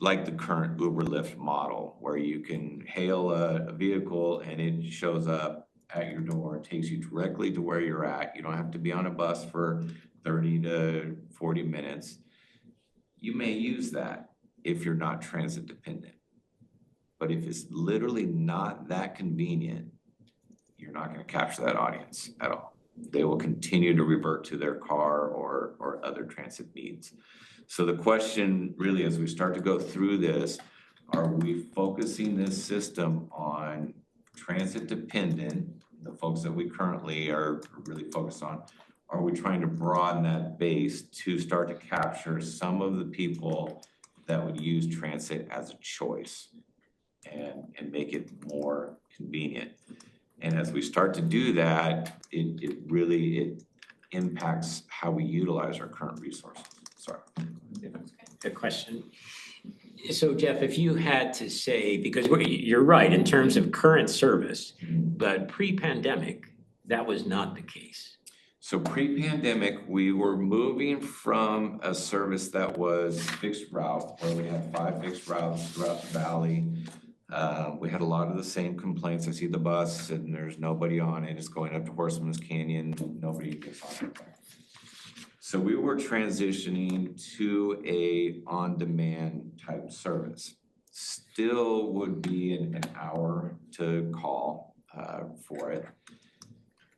like the current Uber Lyft model, where you can hail a vehicle and it shows up at your door, it takes you directly to where you're at. You don't have to be on a bus for 30 to 40 minutes. You may use that if you're not transit dependent. But if it's literally not that convenient, you're not gonna capture that audience at all. They will continue to revert to their car or other transit needs. So the question really, as we start to go through this, are we focusing this system on transit dependent, the folks that we currently are really focused on, are we trying to broaden that base to start to capture some of the people that would use transit as a choice and make it more convenient? And as we start to do that, it really impacts how we utilize our current resources. Sorry. Good question. So Jeff, if you had to say, because you're right in terms of current service, but pre-pandemic, that was not the case. So pre-pandemic, we were moving from a service that was fixed route, where we had 5 fixed routes throughout the valley. We had a lot of the same complaints. I see the bus and there's nobody on it. It's going up to Horseman's Canyon. Nobody gets on it there. So we were transitioning to a on-demand type service. Still would be an hour to call for it.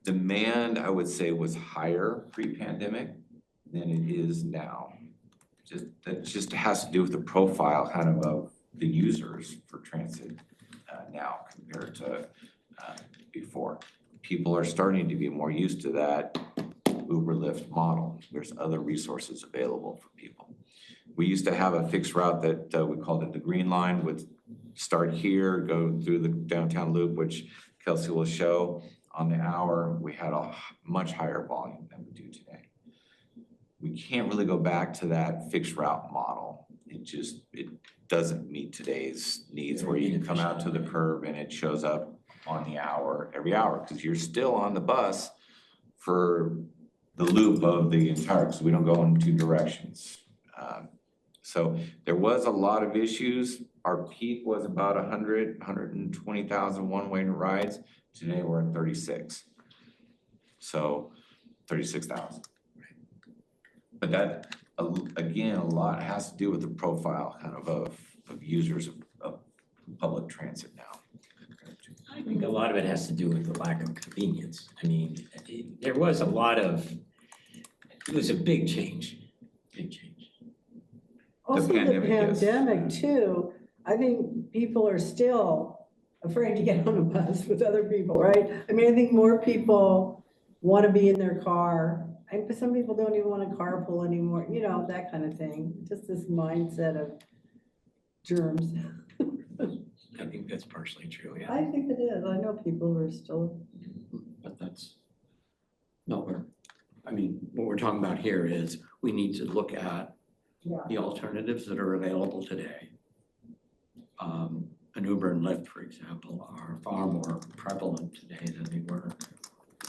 Demand, I would say, was higher pre-pandemic than it is now. That just has to do with the profile kind of the users for transit now compared to before. People are starting to be more used to that Uber Lyft model. There's other resources available for people. We used to have a fixed route that we called it the Green Line, would start here, go through the downtown loop, which Kelsey will show. On the hour, we had a much higher volume than we do today. We can't really go back to that fixed route model. It doesn't meet today's needs where you can come out to the curb and it shows up on the hour, every hour, because you're still on the bus for the loop of the entire, because we don't go in 2 directions. So there was a lot of issues. Our peak was about 120,000 one-way rides. Today we're at 36. So 36,000. But that, again, a lot has to do with the profile kind of users of public transit now. I think a lot of it has to do with the lack of convenience. I mean, there was a lot of, it was a big change. Also, the yes. pandemic too, I think people are still afraid to get on a bus with other people, right? I mean, I think more people want to be in their car. And some people don't even want to carpool anymore, you know, that kind of thing. Just this mindset of germs. I think that's partially true, yeah. I think it is. I know people who are still. But that's I mean, what we're talking about here is we need to look at the alternatives that are available today. An Uber and Lyft, for example, are far more prevalent today than they were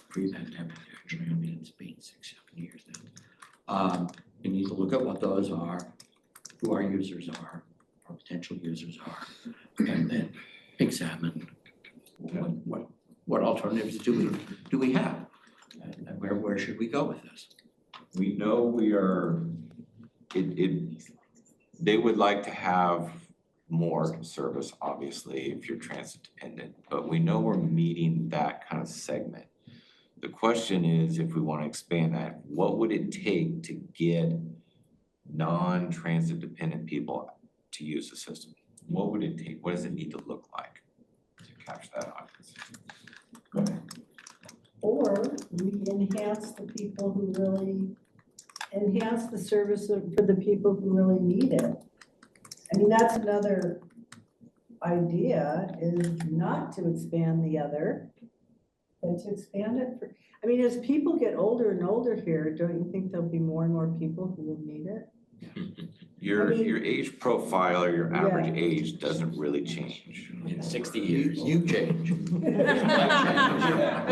pre-pandemic, actually. I mean, it's been 6-7 years now. We need to look at what those are, who our users are, or potential users are, and then examine what alternatives do we have, and where should we go with this? We know we are, they would like to have more service, obviously, if you're transit dependent, but we know we're meeting that kind of segment. The question is, if we want to expand that, what would it take to get non-transit dependent people to use the system? What would it take? What does it need to look like to capture that audience? Go ahead. Or we enhance the people who really, enhance the service for the people who really need it. I mean, that's another idea, is not to expand the other, but to expand it for, I mean, as people get older and older here, don't you think there'll be more and more people who will need it? Your age profile or your average age doesn't really change. In 60 years. You change. The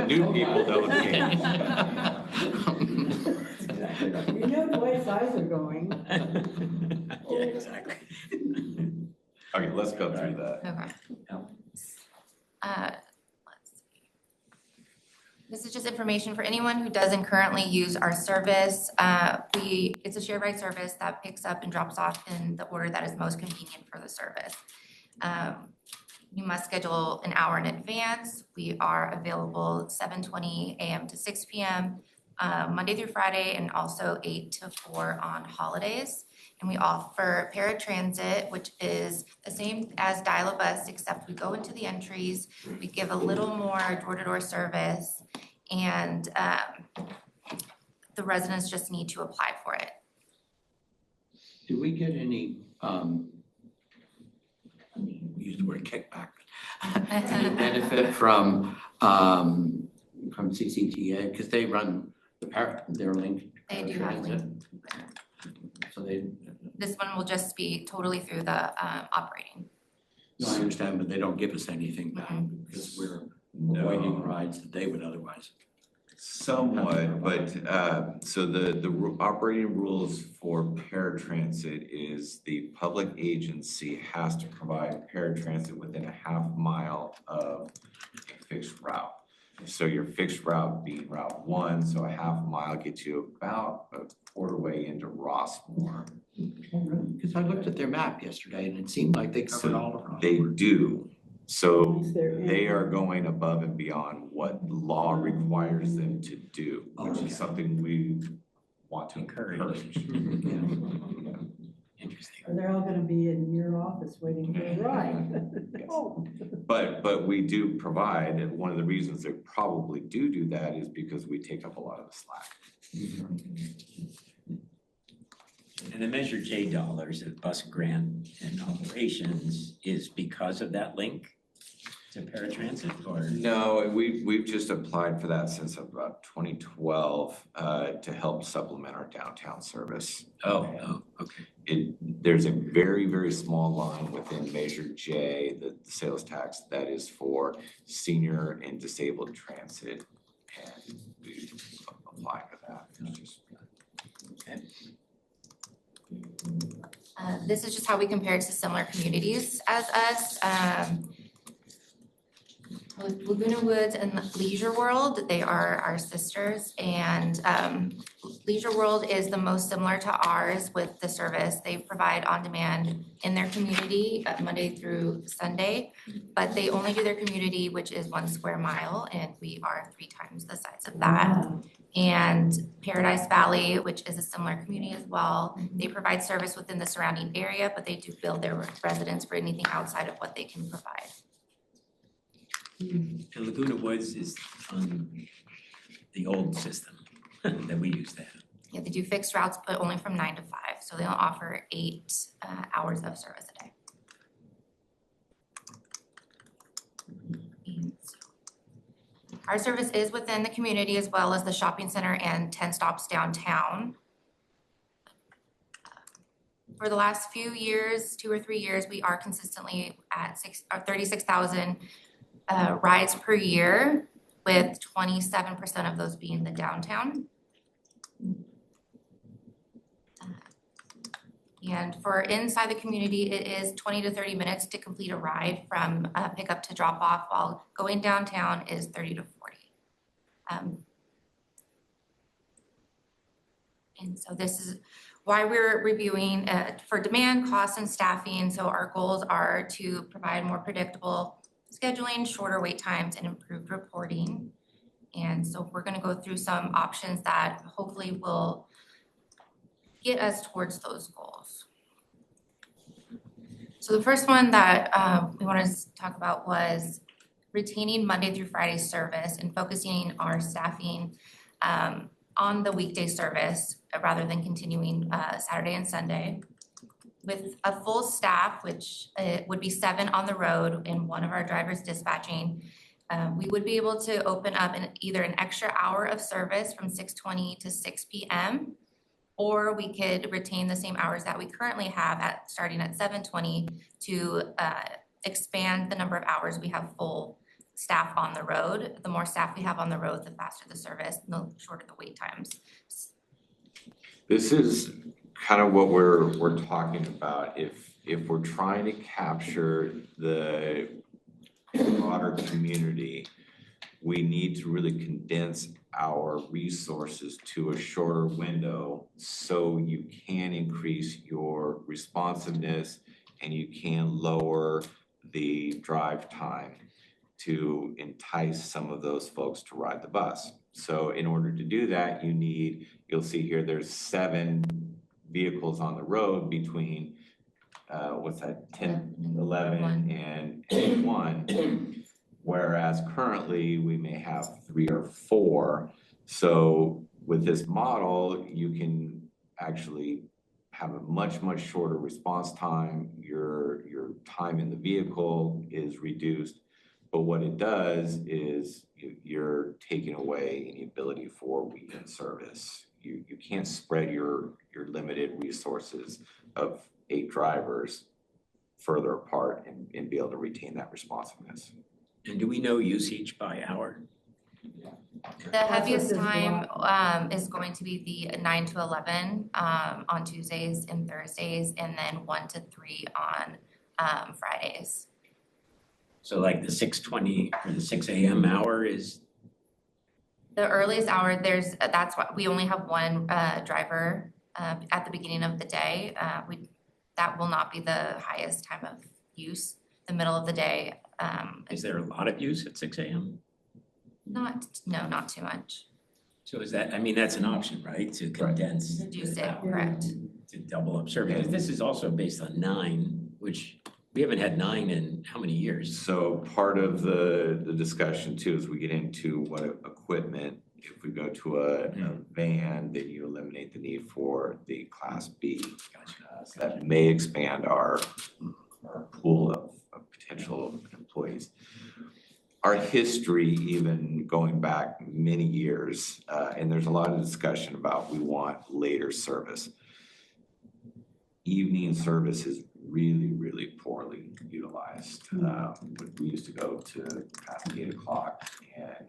new people don't change. You know the way size are going. Yeah, exactly. Okay, let's go through that. Okay. Let's see. This is just information for anyone who doesn't currently use our service. It's a shared ride service that picks up and drops off in the order that is most convenient for the service. You must schedule an hour in advance. We are available 7:20 a.m. to 6 p.m. Monday through Friday, and also 8 to 4 on holidays. And we offer paratransit, which is the same as dial-a-bus, except we go into the entries, we give a little more door-to-door service, and the residents just need to apply for it. Do we get any, we use the word kickback, any benefit from CCTA, because they run their link? They do have link. So they, This one will just be totally through the operating. no, I understand, but they don't give us anything back because we're avoiding rides that they would otherwise. Somewhat, but so the operating rules for paratransit is the public agency has to provide paratransit within a half mile of a fixed route. So your fixed route being Route 1, so a half mile gets you about a quarter way into Rossmore. Because I looked at their map yesterday and it seemed like they covered all of them. They do. So they are going above and beyond what law requires them to do, which is something we want to encourage. Interesting. Or they're all gonna be in your office waiting for a ride. Oh. But we do provide, and one of the reasons they probably do that is because we take up a lot of the slack. And the Measure J dollars of bus grant and operations is because of that link to paratransit, or? No, we've just applied for that since about 2012 to help supplement our downtown service. Oh, okay. There's a very, very small line within Measure J, the sales tax, that is for senior and disabled transit. And we apply for that. It's just, Okay. This is just how we compare it to similar communities as us. Laguna Woods and Leisure World, they are our sisters, and Leisure World is the most similar to ours with the service. They provide on-demand in their community Monday through Sunday, but they only do their community, which is 1 square mile, and we are 3 times the size of that. Wow. And Paradise Valley, which is a similar community as well, they provide service within the surrounding area, but they do bill their residents for anything outside of what they can provide. And Laguna Woods is on the old system that we used to have. Yeah, they do fixed routes, but only from 9 to 5, so they don't offer 8 hours of service a day. Our service is within the community as well as the shopping center and 10 stops downtown. For the last few years, 2 or 3 years, we are consistently at 36,000 rides per year, with 27% of those being the downtown. And for inside the community, it is 20 to 30 minutes to complete a ride from pickup to drop off, while going downtown is 30 to 40. And so this is why we're reviewing for demand, costs, and staffing. So our goals are to provide more predictable scheduling, shorter wait times, and improved reporting. And so we're going to go through some options that hopefully will get us towards those goals. So the first one that we wanted to talk about was retaining Monday through Friday service and focusing our staffing on the weekday service rather than continuing Saturday and Sunday. With a full staff, which would be 7 on the road and 1 of our drivers dispatching, we would be able to open up either an extra hour of service from 6:20 to 6 p.m. or we could retain the same hours that we currently have starting at 7:20 to expand the number of hours we have full staff on the road. The more staff we have on the road, the faster the service, and the shorter the wait times. this is kind of what we're talking about. If we're trying to capture the broader community, we need to really condense our resources to a shorter window so you can increase your responsiveness and you can lower the drive time to entice some of those folks to ride the bus. So in order to do that, you'll see here, there's 7 vehicles on the road between, 10, 11, and 1. Whereas currently, we may have 3 or 4. So with this model, you can actually have a much, much shorter response time. Your time in the vehicle is reduced. But what it does is you're taking away any ability for weekend service. You can't spread your limited resources of 8 drivers further apart and be able to retain that responsiveness. And do we know usage by hour? The heaviest time is going to be the 9 to 11 on Tuesdays and Thursdays, and then 1 to 3 on Fridays. So like the 6:20 or the 6 a.m. hour is? The earliest hour, that's why we only have 1 driver at the beginning of the day. That will not be the highest time of use. The middle of the day. Is there a lot of use at 6 a.m.? Not too much. So is that, I mean, that's an option, right? To condense. Reduce it, correct. To double up service. Because this is also based on 9, which we haven't had 9 in how many years? So part of the discussion too, as we get into what equipment, if we go to a van, then you eliminate the need for the Class B. So that may expand our pool of potential employees. Our history, even going back many years, and there's a lot of discussion about we want later service. Evening service is really, really poorly utilized. We used to go to past 8 o'clock and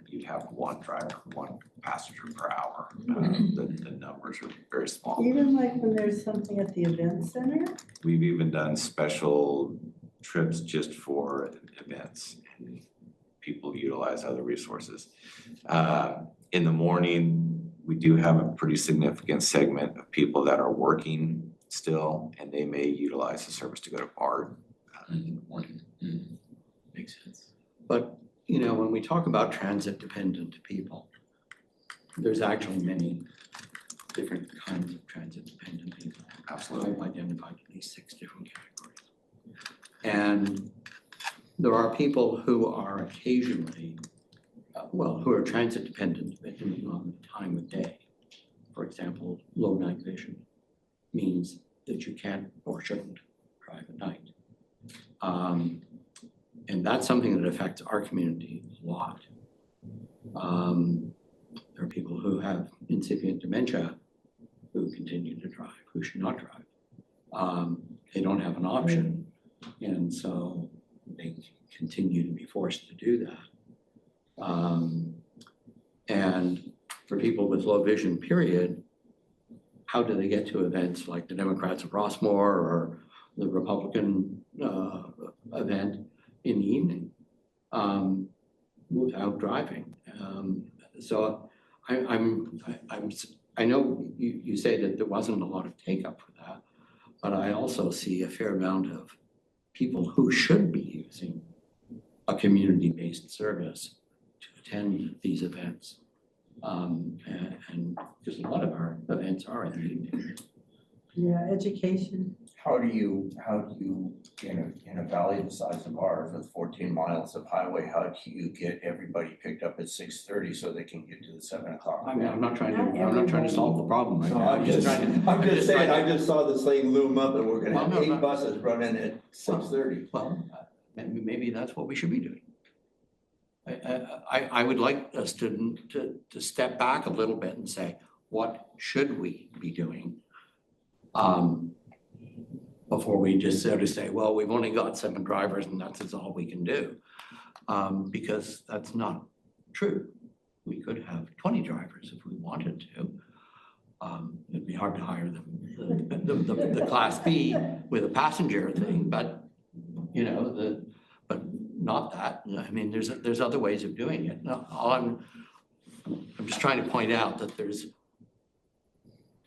you'd have 1 driver, 1 passenger per hour. The numbers are very small. Even like when there's something at the event center? We've even done special trips just for events and people utilize other resources. In the morning, we do have a pretty significant segment of people that are working still, and they may utilize the service to go to BART in the morning. Makes sense. But, you know, when we talk about transit-dependent people, there's actually many different kinds of transit-dependent people. Absolutely. I've identified at least 6 different categories. And there are people who are occasionally, who are transit-dependent depending on the time of day. For example, low night vision means that you can't or shouldn't drive at night. And that's something that affects our community a lot. There are people who have incipient dementia who continue to drive, who should not drive. They don't have an option, and so they continue to be forced to do that. And for people with low vision, period, how do they get to events like the Democrats of Rossmore or the Republican event in the evening without driving? So I know you say that there wasn't a lot of take up for that, but I also see a fair amount of people who should be using a community-based service to attend these events. And because a lot of our events are in the evening. Yeah, education. How do you, in a valley the size of ours with 14 miles of highway, how do you get everybody picked up at 6:30 so they can get to the 7 o'clock? I mean, I'm not trying to solve the problem right No, now. I'm just saying, I just saw this thing loom up and we're gonna have Well, no, 8 buses running at 6:30. Well, maybe that's what we should be doing. I would like us to step back a little bit and say, what should we be doing? Before we just sort of say, well, we've only got 7 drivers and that's all we can do. Because that's not true. We could have 20 drivers if we wanted to. It'd be hard to hire the Class B with a passenger thing, but you know, but not that. I mean, there's other ways of doing it. No, I'm just trying to point out that there's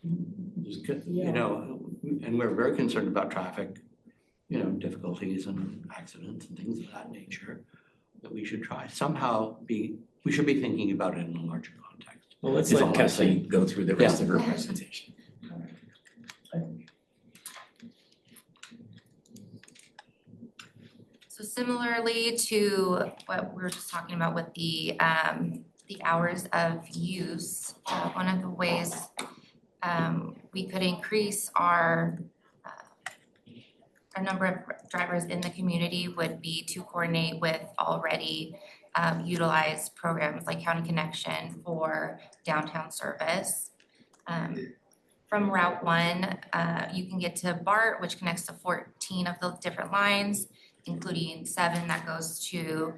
you know, and we're very concerned about traffic, you know, difficulties and accidents and things of that nature. that we should try. Somehow we should be thinking about it in a larger context. Well, let's Is let all I'm Kelsey saying. go through the rest of her presentation. So similarly to what we were just talking about with the hours of use, one of the ways we could increase our number of drivers in the community would be to coordinate with already utilized programs like County Connection for downtown service. From Route 1, you can get to BART, which connects to 14 of the different lines, including 7 that goes to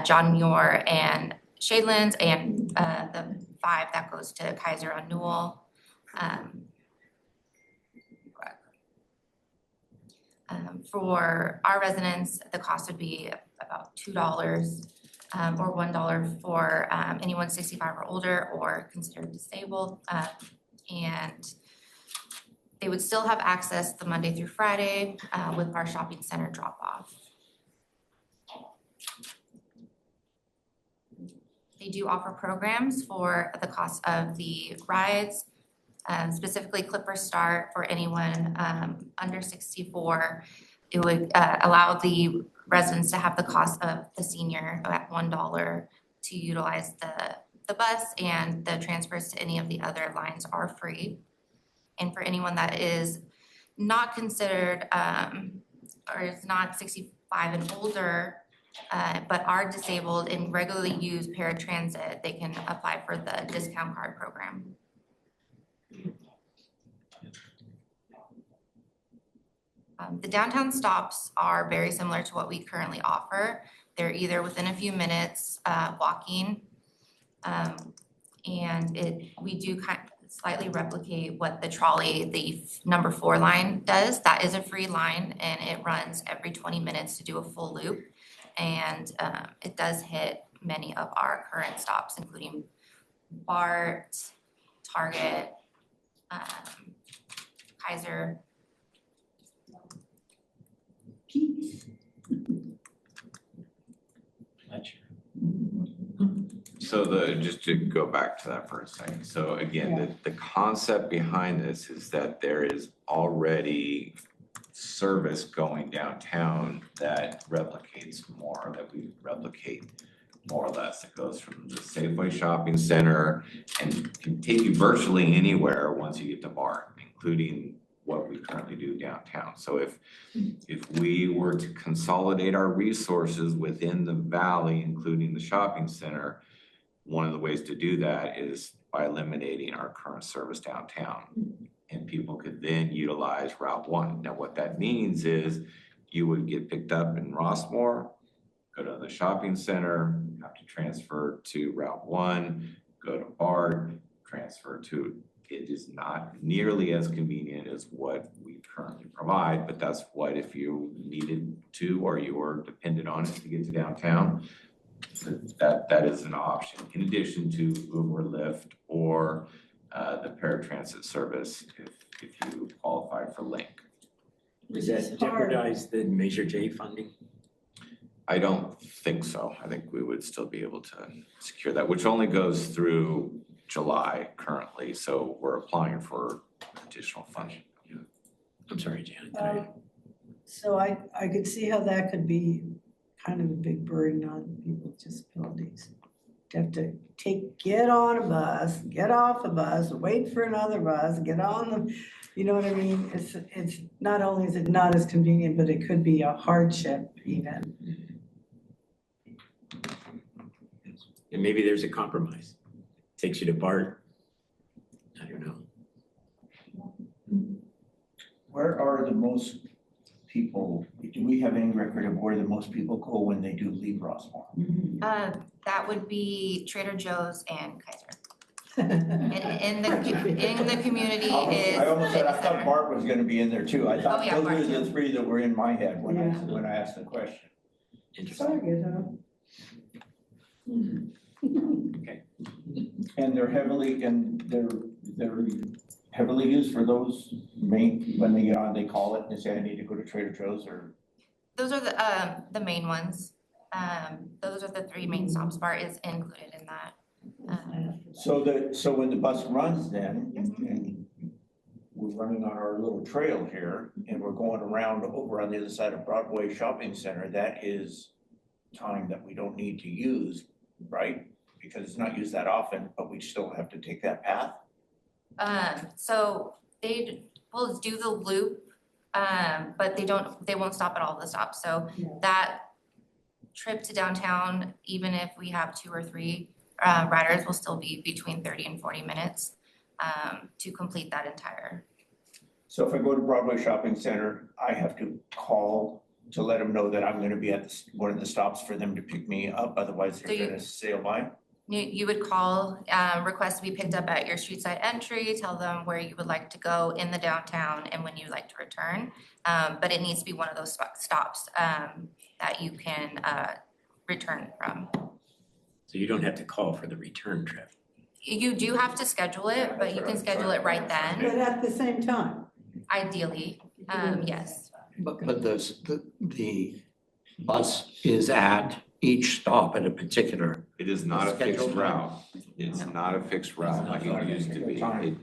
John Muir and Shadelands, and the 5 that goes to Kaiser on Newell. For our residents, the cost would be about $2 or $1 for anyone 65 or older or considered disabled. And they would still have access the Monday through Friday with our shopping center drop off. They do offer programs for the cost of the rides, specifically Clipper Start for anyone under 64. It would allow the residents to have the cost of the senior at $1 to utilize the bus, and the transfers to any of the other lines are free. And for anyone that is not considered or is not 65 and older, but are disabled and regularly use paratransit, they can apply for the discount card program. The downtown stops are very similar to what we currently offer. They're either within a few minutes walking, and we do slightly replicate what the trolley, the number 4 line does. That is a free line, and it runs every 20 minutes to do a full loop. And it does hit many of our current stops, including BART, Target, Kaiser. So just to go back to that for a second. So again, the concept behind this is that there is already service going downtown that replicates more, that we replicate more or less. It goes from the Safeway Shopping Center and can take you virtually anywhere once you get to BART, including what we currently do downtown. So if we were to consolidate our resources within the valley, including the shopping center, one of the ways to do that is by eliminating our current service downtown. And people could then utilize Route 1. Now, what that means is you would get picked up in Rossmore, go to the shopping center, have to transfer to Route 1, go to BART, transfer to. It is not nearly as convenient as what we currently provide, but that's what, if you needed to or you were dependent on it to get to downtown, that is an option, in addition to Uber, Lyft, or the paratransit service if you qualify for Link. Does that jeopardize the Measure J funding? I don't think so. I think we would still be able to secure that, which only goes through July currently. So we're applying for additional funding. I'm sorry, Janet. So I could see how that could be kind of a big burden on people with disabilities. To have to get on a bus, get off a bus, wait for another bus, get on the, you know what I mean? It's not only is it not as convenient, but it could be a hardship even. And maybe there's a compromise. Takes you to BART. I don't know. Where are the most people, do we have any record of where the most people go when they do leave Rossmore? That would be Trader Joe's and Kaiser. In the community is. I almost said, I the thought center. BART was gonna be in there too. I thought Oh, yeah, those BART were the too. 3 that were in my head when I asked the question. Interesting. Okay. And they're heavily used for those when they get on, they call it and they say, I need to go to Trader Joe's or. Those are the main ones. Those are the three main stops. BART is included in that. So when the bus runs then, and we're running on our little trail here, and we're going around over on the other side of Broadway Shopping Center, that is time that we don't need to use, right? Because it's not used that often, but we still have to take that path. So they will do the loop, but they won't stop at all the stops. So that trip to downtown, even if we have 2 or 3 riders, will still be between 30 and 40 minutes to complete that entire. So if I go to Broadway Shopping Center, I have to call to let them know that I'm gonna be at one of the stops for them to pick me up, otherwise they're gonna sail by? You would call, request to be picked up at your street side entry, tell them where you would like to go in the downtown and when you'd like to return. But it needs to be one of those stops that you can return from. So you don't have to call for the return trip. You do have to schedule it, but you can schedule it right But then, at the same time. ideally, yes. But the bus is at each stop at a particular. It is not a fixed scheduled route. It's not a fixed route like it used to be.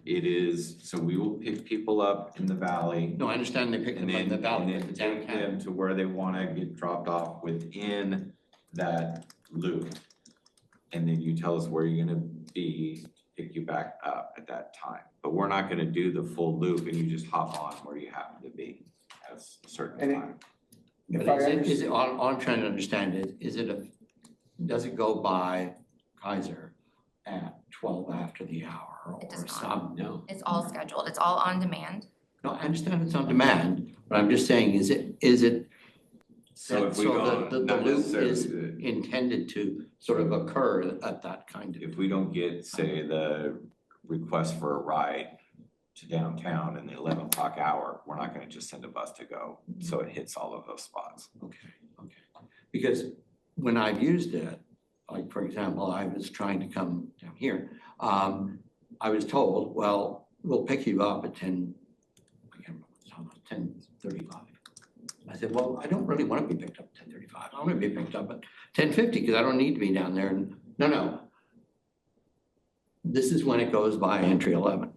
It is, so we will pick people up in the valley. No, I understand they pick And them up in then, the valley, and but then the take downtown. them to where they wanna get dropped off within that loop. And then you tell us where you're gonna be, pick you back up at that time. But we're not gonna do the full loop and you just hop on where you happen to be at a certain time. But is it, all I'm trying to understand is does it go by Kaiser at 12 after the hour It does or not. some? No. It's all scheduled, it's all on demand. No, I understand it's on demand, but I'm just saying, is it? So if we don't, the not loop necessarily is the- intended to sort of occur at that kind of. If we don't get, say, the request for a ride to downtown in the 11 o'clock hour, we're not gonna just send a bus to go, so it hits all of those spots. Okay. Because when I've used it, like, for example, I was trying to come down here, I was told, well, we'll pick you up at 10:35. I said, well, I don't really want to be picked up at 10:35. I want to be picked up at 10:50 because I don't need to be down there. And no. This is when it goes by entry 11.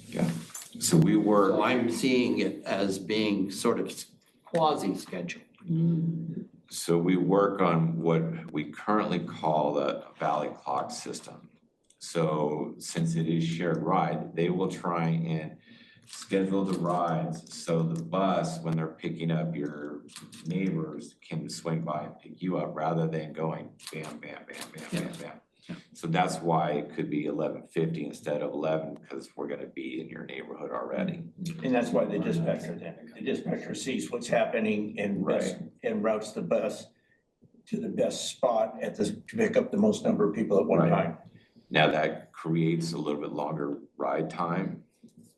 Yeah. So we were. So I'm seeing it as being sort of quasi-scheduled. So we work on what we currently call the Valley Clock system. So since it is shared ride, they will try and schedule the rides so the bus, when they're picking up your neighbors, can swing by and pick you up rather than going bam, bam, bam, bam, bam, bam. So that's why it could be 11:50 instead of 11, because we're gonna be in your neighborhood already. And that's why the dispatcher sees what's happening and routes the bus to the best spot to pick up the most number of people at one Right. time. Now that creates a little bit longer ride time.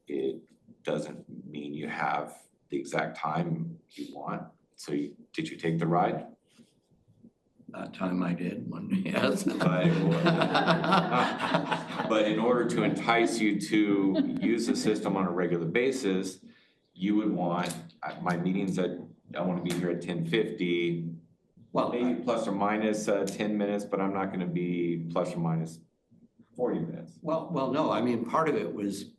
It doesn't mean you have the exact time you want. So did you take the ride? That time I did, yes. But in order to entice you to use the system on a regular basis, you would want, my meeting's I want to be here at 10:50. Well, Maybe plus or minus 10 minutes, but I'm not gonna be plus or minus 40 minutes. Well, no, I mean, part of it was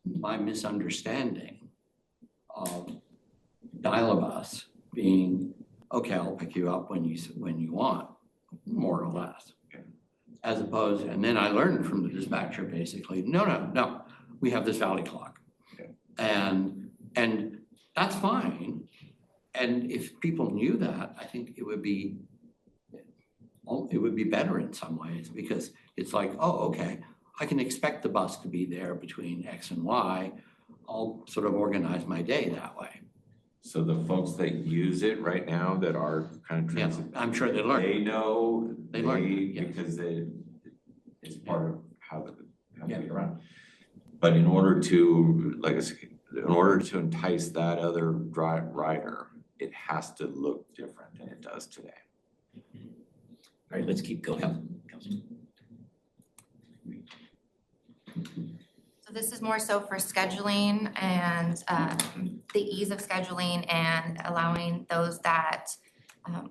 my misunderstanding of dial-a-bus being, okay, I'll pick you up when you want, more or less. As opposed, and then I learned from the dispatcher basically, no, we have this Valley Clock. Okay. And that's fine. And if people knew that, I think it would be better in some ways, because it's like, oh, okay, I can expect the bus to be there between X and Y. I'll sort of organize my day that way. So the folks that use it right now that are kind of transit. I'm sure they learn. They know, They learn, yes. because it's part of how to get around. But in order to, like I said, in order to entice that other rider, it has to look different than it does today. All right, let's keep going. So this is more so for scheduling and the ease of scheduling and allowing those that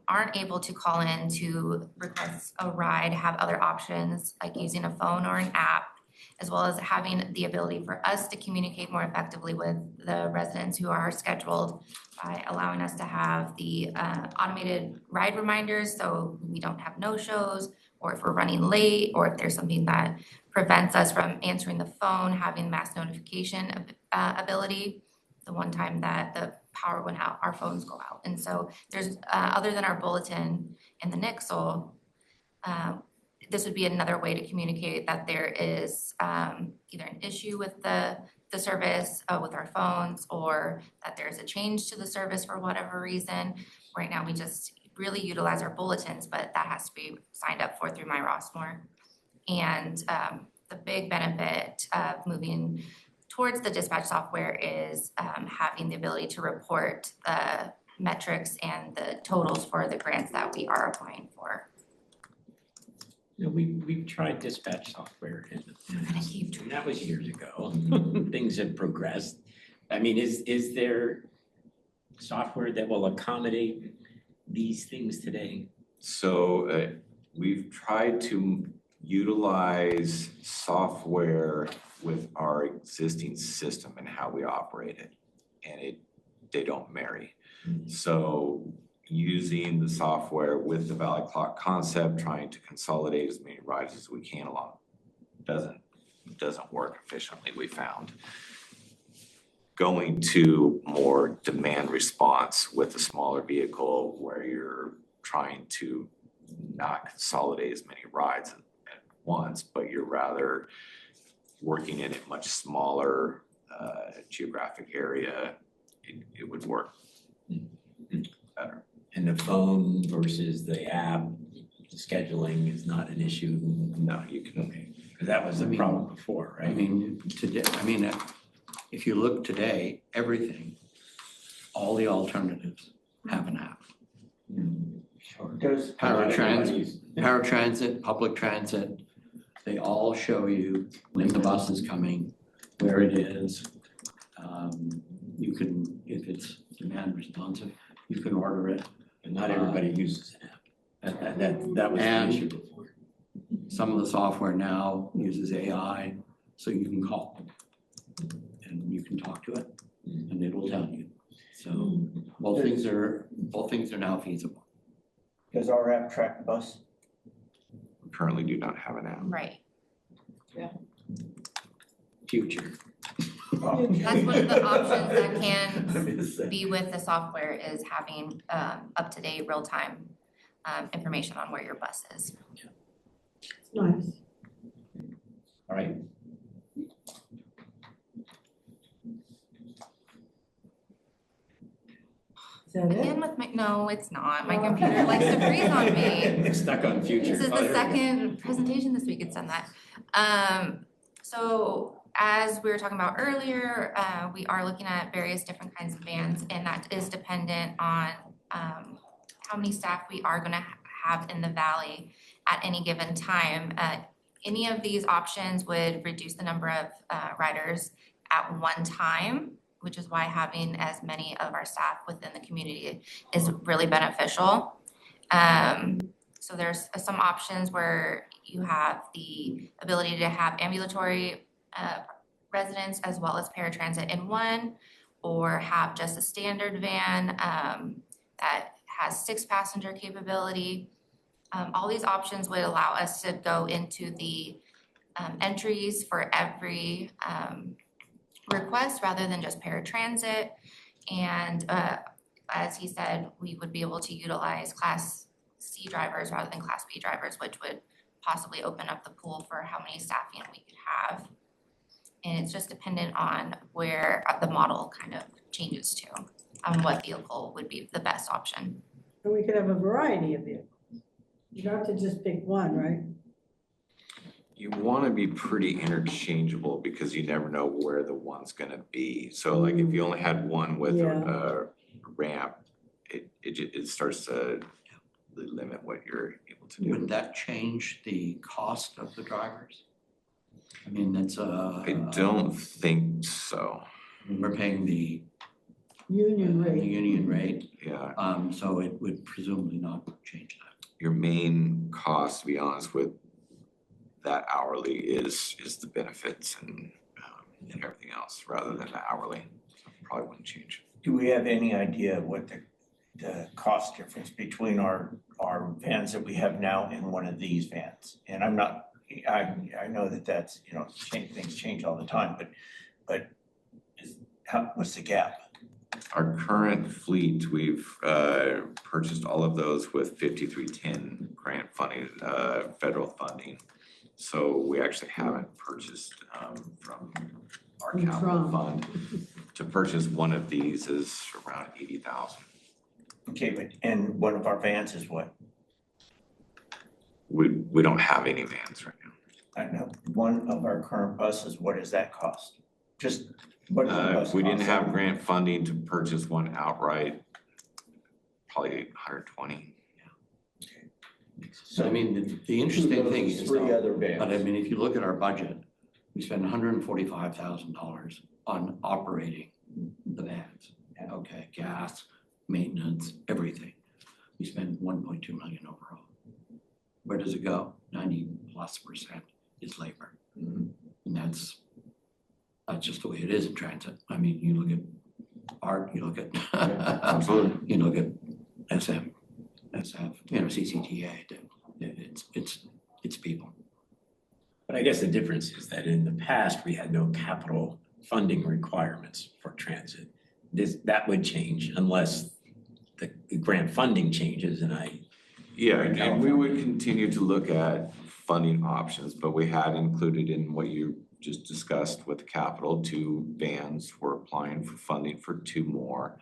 aren't able to call in to request a ride, have other options like using a phone or an app, as well as having the ability for us to communicate more effectively with the residents who are scheduled by allowing us to have the automated ride reminders so we don't have no-shows, or if we're running late, or if there's something that prevents us from answering the phone, having mass notification ability. The one time that the power went out, our phones go out. And so there's, other than our bulletin and the Nixle, this would be another way to communicate that there is either an issue with the service with our phones, or that there's a change to the service for whatever reason. Right now, we just really utilize our bulletins, but that has to be signed up for through My Rossmore. And the big benefit of moving towards the dispatch software is having the ability to report the metrics and the totals for the grants that we are applying for. You know, we've tried dispatch software and that was years ago. Things have progressed. I mean, is there software that will accommodate these things today? So we've tried to utilize software with our existing system and how we operate it, and they don't marry. So using the software with the Valley Clock concept, trying to consolidate as many rides as we can along doesn't work efficiently, we found. Going to more demand response with a smaller vehicle where you're trying to not consolidate as many rides at once, but you're rather working in a much smaller geographic area, it would work better. And the phone versus the app, scheduling is not an issue? No, you can. Okay, because that was the problem before, right? I mean, today, if you look today, everything, all the alternatives have an app. Sure. Does Paratransit, public transit, they all show you when the bus is coming, where it is. You can, if it's demand responsive, you can order it. But not everybody uses an app. That was the issue before. Some of the software now uses AI, so you can call and you can talk to it and it will tell you. So both things are now feasible. Does our app track bus? We currently do not have an app. Right. Future. That's one of the options that can be with the software, is having up-to-date real-time information on where your bus is. Nice. All right. Is that it? Again with no, it's not. My computer likes to freeze on me. It's stuck on future. This is the second presentation this week it's done that. So as we were talking about earlier, we are looking at various different kinds of vans, and that is dependent on how many staff we are gonna have in the valley at any given time. Any of these options would reduce the number of riders at one time, which is why having as many of our staff within the community is really beneficial. So there's some options where you have the ability to have ambulatory residents as well as paratransit in one, or have just a standard van that has 6-passenger capability. All these options would allow us to go into the entries for every request rather than just paratransit. And as he said, we would be able to utilize Class C drivers rather than Class B drivers, which would possibly open up the pool for how many staffing we could have. And it's just dependent on where the model kind of changes to, on what vehicle would be the best option. And we could have a variety of vehicles. You don't have to just pick one, right? You want to be pretty interchangeable because you never know where the one's going to be. So like if you only had one with a ramp, it starts to limit what you're able to do. Would that change the cost of the drivers? I mean, that's I don't think so. We're paying the Union the rate. union rate. Yeah, So it would presumably not change that. your main cost, to be honest with that hourly is the benefits and everything else rather than the hourly. So probably wouldn't change. Do we have any idea what the cost difference between our vans that we have now and one of these vans? And I know that's, things change all the time, but what's the gap? Our current fleet, we've purchased all of those with 5310 grant funding, federal funding. So we actually haven't purchased from our capital fund. To purchase one of these is around 80,000. Okay, and one of our vans is what? We don't have any vans right now. I know, one of our current buses, what does that cost? Just what does the bus We didn't cost? have grant funding to purchase one outright, probably 120. So I mean, the interesting thing is, Three other vans. but I mean, if you look at our budget, we spend $145,000 on operating the vans. Okay, gas, maintenance, everything. We spend 1.2 million overall. Where does it go? 90+% is labor. And that's just the way it is in transit. I mean, you look at ART, you look at Absolutely. you look at SF, CCTA. It's people. But I guess the difference is that in the past, we had no capital funding requirements for transit. That would change unless the grant funding changes and Yeah, and we would continue to look at funding options, but we had included in what you just discussed with capital, 2 vans. We're applying for funding for 2 more.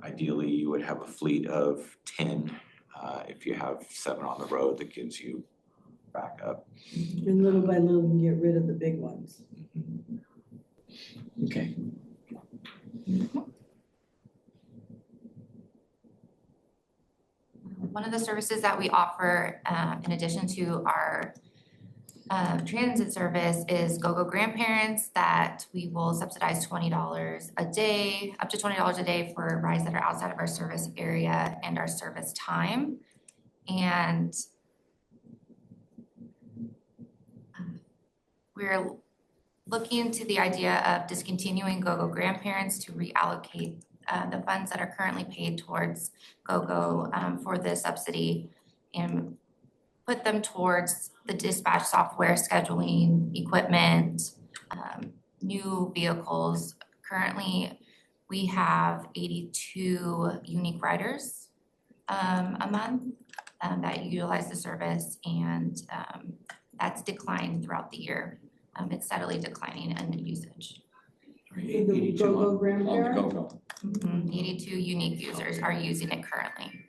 Ideally, you would have a fleet of 10. If you have 7 on the road, that gives you backup. And little by little, you get rid of the big ones. Okay. One of the services that we offer, in addition to our transit service, is GoGo Grandparents, that we will subsidize $20 a day, up to $20 a day for rides that are outside of our service area and our service time. And we're looking into the idea of discontinuing GoGo Grandparents to reallocate the funds that are currently paid towards GoGo for the subsidy and put them towards the dispatch software, scheduling, equipment, new vehicles. Currently, we have 82 unique riders a month that utilize the service, and that's declined throughout the year. It's steadily declining in usage. 82 GoGo on the Grandparent? GoGo. 82 unique users are using it currently.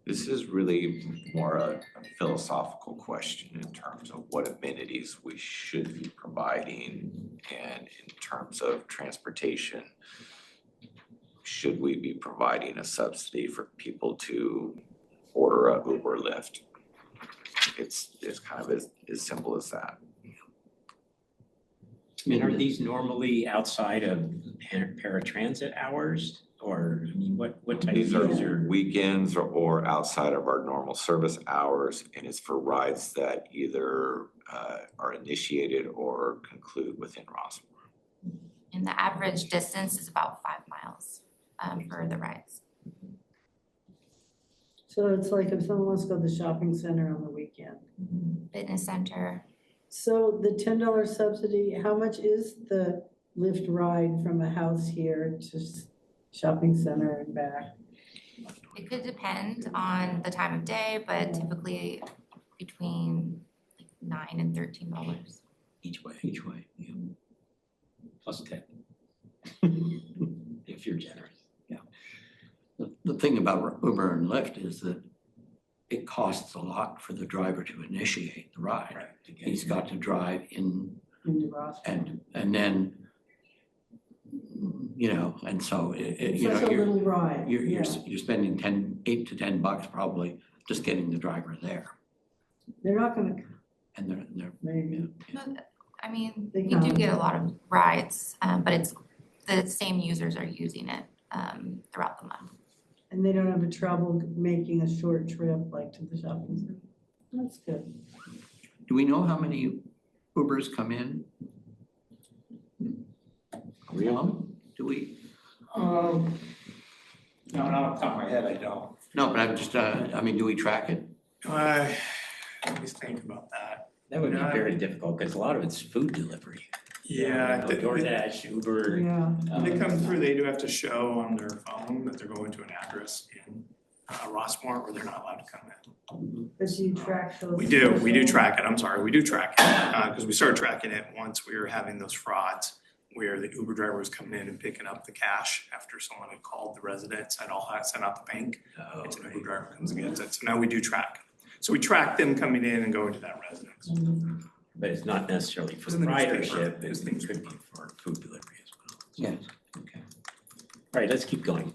This is really more a philosophical question in terms of what amenities we should be providing, and in terms of transportation, should we be providing a subsidy for people to order a Uber or Lyft? It's kind of as simple as that. I mean, are these normally outside of paratransit hours? Or, I mean, what type of These are user? weekends or outside of our normal service hours, and it's for rides that either are initiated or conclude within Rossmore. And the average distance is about 5 miles for the rides. So it's like if someone wants to go to the shopping center on the weekend. Fitness center. So the $10 subsidy, how much is the Lyft ride from a house here to shopping center and back? It could depend on the time of day, but typically between like $9 and $13. Each way, yeah. Plus 10. If you're generous. The thing about Uber and Lyft is that it costs a lot for the driver to initiate the ride. Right. He's got to drive in Into Rossmore? and then, and so It's such a little ride. you're spending $8 to $10 probably just getting the driver there. They're not gonna, And they're maybe. I mean, They you do come. get a lot of rides, but it's the same users are using it throughout the month. And they don't have a trouble making a short trip like to the shopping center? That's good. Do we know how many Ubers come in? Do we? No, not off the top of my head, I don't. No, but I'm just, I mean, do we track it? Let me think about that. That would be very difficult because a lot of it's food delivery. Yeah. DoorDash, Uber. Yeah. When they come through, they do have to show on their phone that they're going to an address in Rossmore or they're not allowed to come in. But you track those? We do track it, I'm sorry, we do track it, because we started tracking it once we were having those frauds where the Uber driver was coming in and picking up the cash after someone had called the residence and all that sent out the bank. It's an Uber driver comes and gets it, so now we do track. So we track them coming in and going to that residence. But it's not necessarily for It's in the newspaper. ridership, It's it in the could be for food delivery as well. Yes. Okay. All right, let's keep going.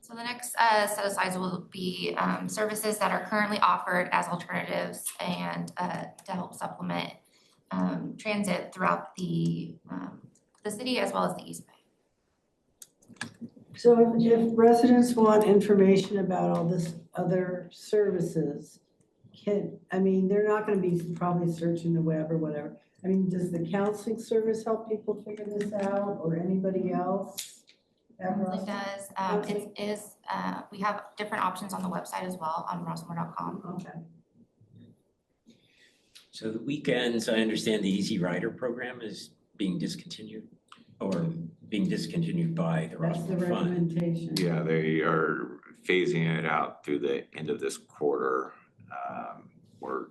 So the next set of slides will be services that are currently offered as alternatives and to help supplement transit throughout the city as well as the East Bay. So if residents want information about all this other services, they're not gonna be probably searching the web or whatever. I mean, does the counseling service help people figure this out or anybody else? It does. It is, we have different options on the website as well on rossmore.com. Okay. So the weekends, I understand the Easy Rider program is being discontinued or being discontinued by the That's the Rossmore Fund. recommendation. Yeah, they are phasing it out through the end of this quarter. We're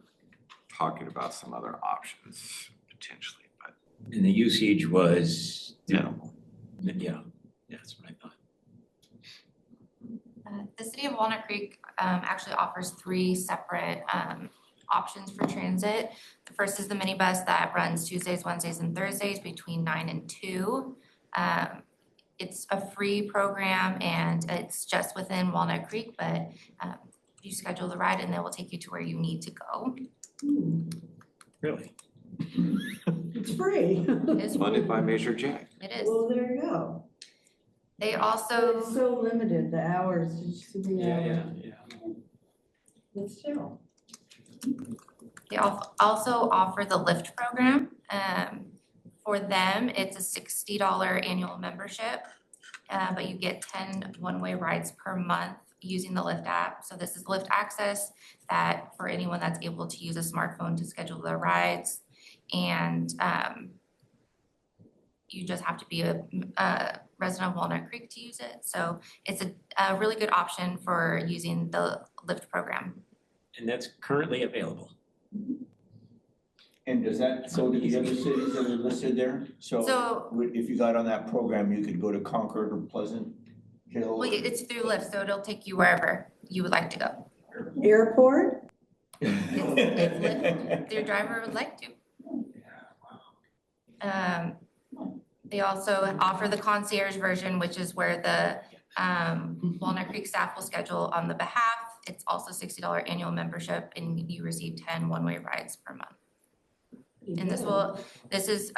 talking about some other options potentially, but And the usage was minimal. Yeah, that's what I thought. The city of Walnut Creek actually offers 3 separate options for transit. The first is the minibus that runs Tuesdays, Wednesdays, and Thursdays between 9 and 2. It's a free program and it's just within Walnut Creek, but you schedule the ride and they will take you to where you need to go. Really? It's free. It's Funded by Measure J. It is. Well, there you go. They So also, it's so limited, the hours, did you see the hours? Yeah. But still. they also offer the Lyft program. For them, it's a $60 annual membership, but you get 10 one-way rides per month using the Lyft app. So this is Lyft Access that for anyone that's able to use a smartphone to schedule their rides. And you just have to be a resident of Walnut Creek to use it. So it's a really good option for using the Lyft program. And that's currently available. And does that go to the other cities that are listed there? So- If you got on that program, you could go to Concord or Pleasant Hill? Well, it's through Lyft, so it'll take you wherever you would like to go. Airport? If Lyft, their driver would like to. They also offer the concierge version, which is where the Walnut Creek staff will schedule on the behalf. It's also $60 annual membership and you receive 10 one-way rides per month. And this is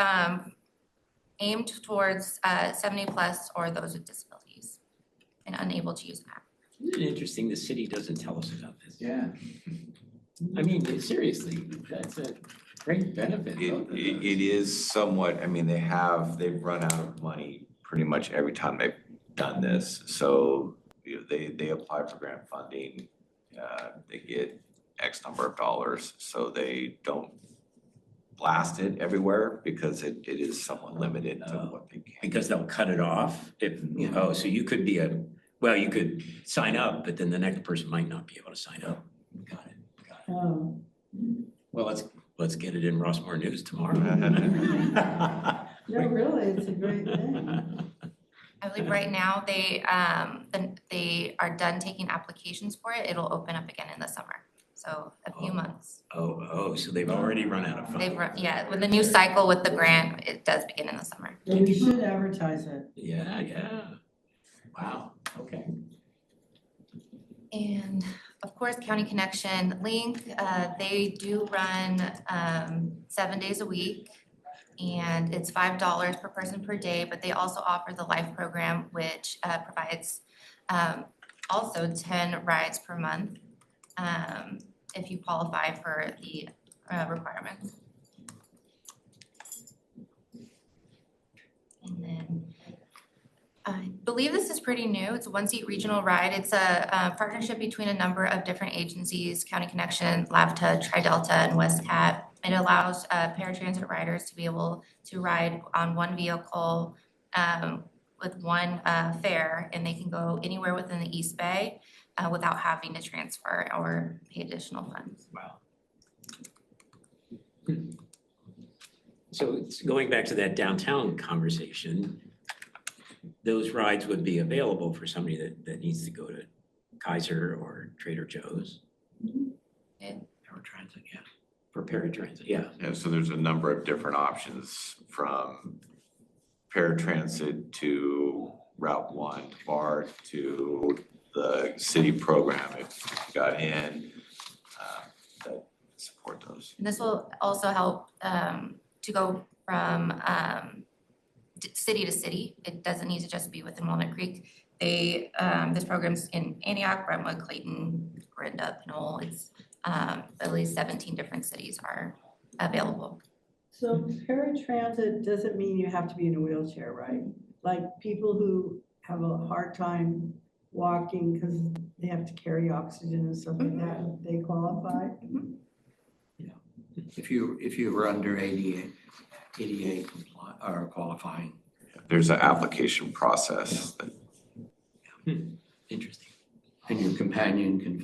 aimed towards 70 plus or those with disabilities and unable to use an app. Isn't it interesting the city doesn't tell us about this? Yeah. I mean, seriously, that's a great benefit. It is somewhat, I mean, they've run out of money pretty much every time they've done this. So they apply for grant funding, they get X number of dollars, so they don't blast it everywhere because it is somewhat limited to what they can. Because they'll cut it off so you could be you could sign up, but then the next person might not be able to sign up. Got it. Oh. Well, let's get it in Rossmore News tomorrow. No, really, it's a great thing. I believe right now they are done taking applications for it. It'll open up again in the summer. So a few months. So they've already run out of funds. With the new cycle with the grant, it does begin in the summer. And we should advertise it. Yeah. Wow, okay. And of course, County Connection Link, they do run 7 days a week. And it's $5 per person per day, but they also offer the Life program, which provides also 10 rides per month if you qualify for the requirements. And then I believe this is pretty new. It's a one-seat regional ride. It's a partnership between a number of different agencies, County Connection, LAVTA, Tri-Delta, and WestCat. It allows paratransit riders to be able to ride on one vehicle with one fare, and they can go anywhere within the East Bay without having to transfer or pay additional funds. Wow. So it's going back to that downtown conversation, those rides would be available for somebody that needs to go to Kaiser or Trader Joe's Paratransit, yeah. for paratransit, yeah. Yeah, so there's a number of different options from paratransit to Route 1, BART to the city program if you got in that support those. And this will also help to go from city to city. It doesn't need to just be within Walnut Creek. They this program's in Antioch, Brentwood, Clayton, Corinda, Pinole. It's at least 17 different cities are available. So paratransit doesn't mean you have to be in a wheelchair, right? Like people who have a hard time walking because they have to carry oxygen and stuff like that, they qualify? If you were under 88 or qualifying. There's an application process that Interesting. And your companion can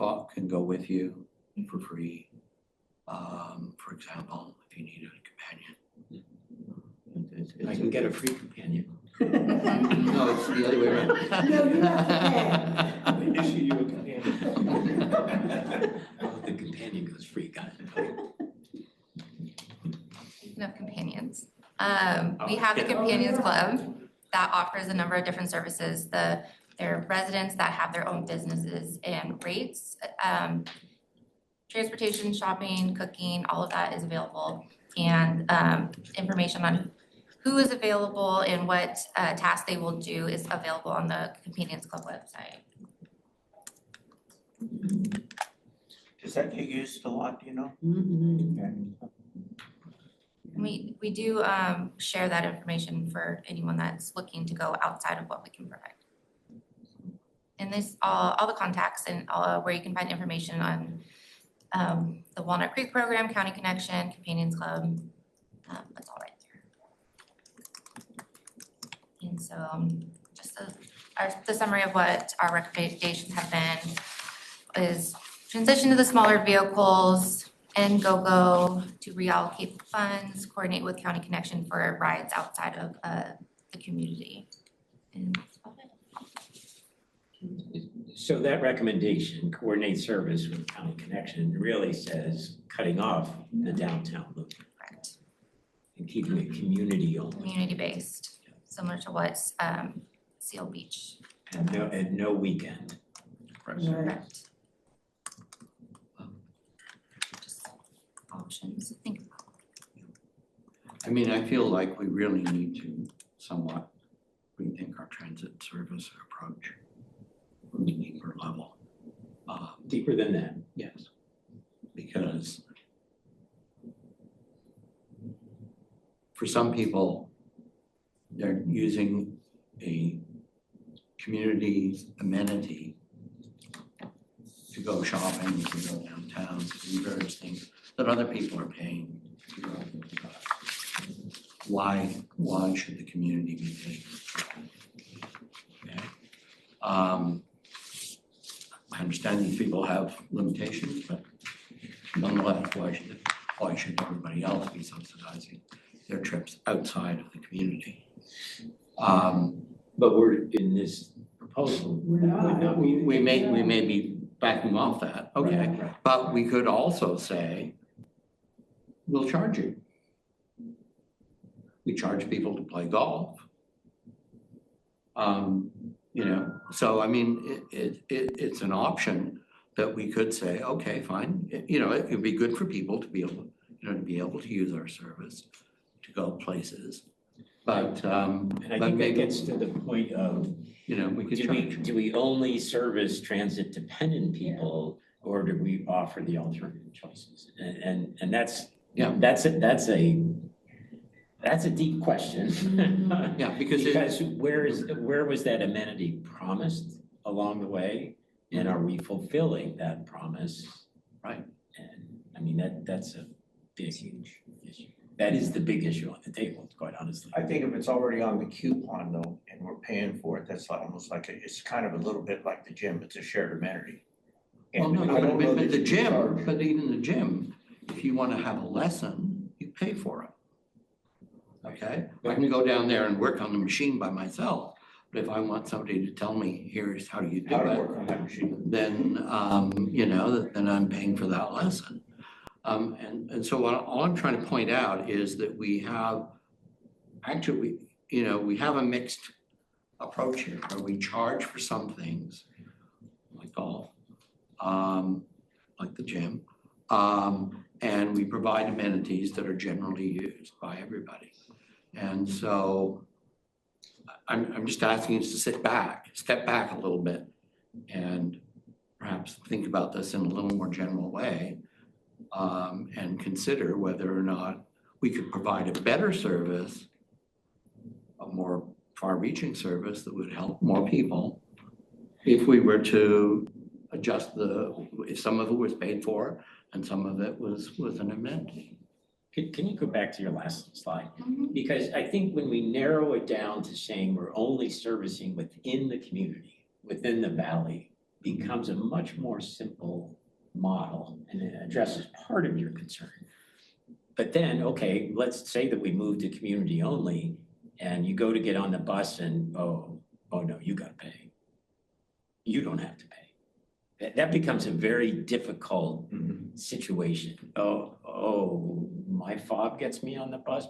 go with you for free. For example, if you need a companion. I can get a free companion. No, it's the other way around. No, you have to pay. They issue you a companion. Oh, the companion goes free, got it. Enough companions. We have the Companions Club that offers a number of different services. They're residents that have their own businesses and rates. Transportation, shopping, cooking, all of that is available. And information on who is available and what tasks they will do is available on the Companions Club website. Does that get used a lot, do you know? Okay. We do share that information for anyone that's looking to go outside of what we can provide. And this, all the contacts and where you can find information on the Walnut Creek program, County Connection, Companions Club, that's all right there. And so just the summary of what our recommendations have been is transition to the smaller vehicles, and GO-GO to reallocate the funds, coordinate with County Connection for rides outside of the community. And that's about it. So that recommendation, coordinate service with County Connection, really says cutting off the downtown loop Correct. and keeping it community only. Community-based, similar to what's Seal Beach. And no weekend. Correct. Just options to think about. I mean, I feel like we really need to somewhat rethink our transit service approach on a deeper level. Deeper than that. Yes, because for some people, they're using a community amenity to go shopping, to go downtown, to do various things that other people are paying to go. Why should the community be paying? Okay. I understand these people have limitations, but nonetheless, why should everybody else be subsidizing their trips outside of the community? But we're in this proposal. We're not. We may be backing off that, okay, Right. but we could also say, we'll charge you. We charge people to play golf. You know, so I mean, it's an option that we could say, okay, fine. You know, it would be good for people to be able, to use our service, to go places. But, And I but think that maybe, gets to the point of, you know, we could charge. do we only service transit dependent people, or do we offer the alternative choices? And that's, Yeah. that's a deep question. Yeah, because where was that amenity promised along the way? And are we fulfilling that promise? Right. And I mean, that's a big issue. That is the big issue on the table, quite honestly. I think if it's already on the coupon though, and we're paying for it, that's almost like, it's kind of a little bit like the gym, it's a shared amenity. Well, And no, I don't know but that the you gym, charge- but even the gym, if you want to have a lesson, you pay for it. Okay, I can go down there and work on the machine by myself, but if I want somebody to tell me, here's how you do How to it, work on that machine. then, you know, then I'm paying for that lesson. And so all I'm trying to point out is that we have, actually, you know, we have a mixed approach here, where we charge for some things, like golf, like the gym, and we provide amenities that are generally used by everybody. And so I'm just asking us to step back a little bit, and perhaps think about this in a little more general way, and consider whether or not we could provide a better service, a more far-reaching service that would help more people if we were to adjust if some of it was paid for and some of it was an amenity. Can you go back to your last slide? Because I think when we narrow it down to saying we're only servicing within the community, within the valley, becomes a much more simple model, and it addresses part of your concern. But then, okay, let's say that we move to community only, and you go to get on the bus and, oh no, you gotta pay. You don't have to pay. That becomes a very difficult situation. Oh, my fob gets me on the bus,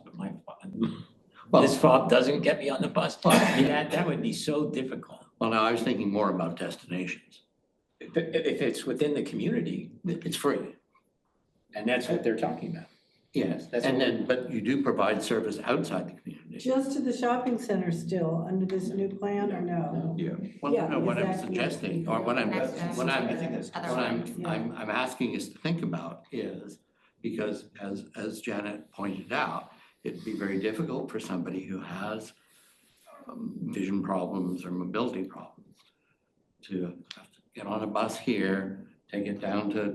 but this fob doesn't get me on the bus. I mean, that would be so difficult. Well, now I was thinking more about destinations. If it's within the community, It's free. and that's what they're talking about. Yes, That's and what- then, but you do provide service outside the community. Just to the shopping center still, under this new plan, or no? Yeah. Well, Yeah, no, what I'm because that can- suggesting, or what I'm, That's- what I'm, I think that's- Other what ones. I'm asking us to think about is, because as Janet pointed out, it'd be very difficult for somebody who has vision problems or mobility problems to have to get on a bus here, take it down to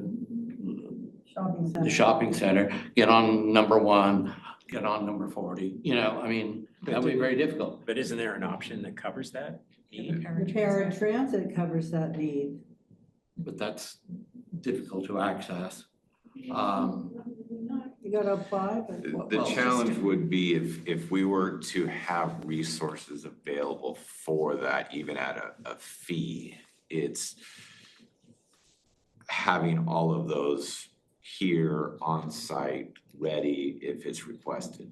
Shopping center. the shopping center, get on number 1, get on number 40, you know, I mean, that would be very difficult. But isn't there an option that covers that? The paratransit covers that need. But that's difficult to access. You gotta apply, but. The Well, challenge would be if we were to have resources available for that, even at a fee, it's having all of those here on site, ready if it's requested.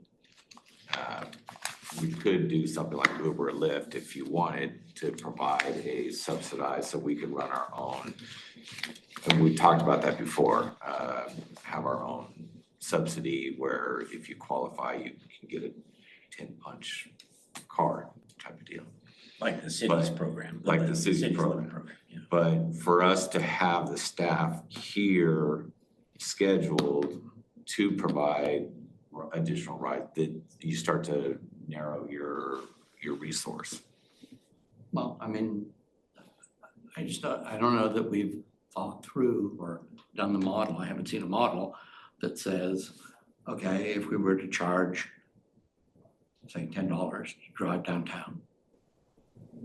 We could do something like Uber or Lyft if you wanted to provide a subsidized, so we could run our own. And we talked about that before, have our own subsidy where if you qualify, you can get a 10-punch card type of deal. Like the city's But- program. like the city's loan program. yeah. But for us to have the staff here scheduled to provide additional rides, that you start to narrow your resource. Well, I mean, I don't know that we've thought through or done the model. I haven't seen a model that says, okay, if we were to charge, say, $10 to drive downtown,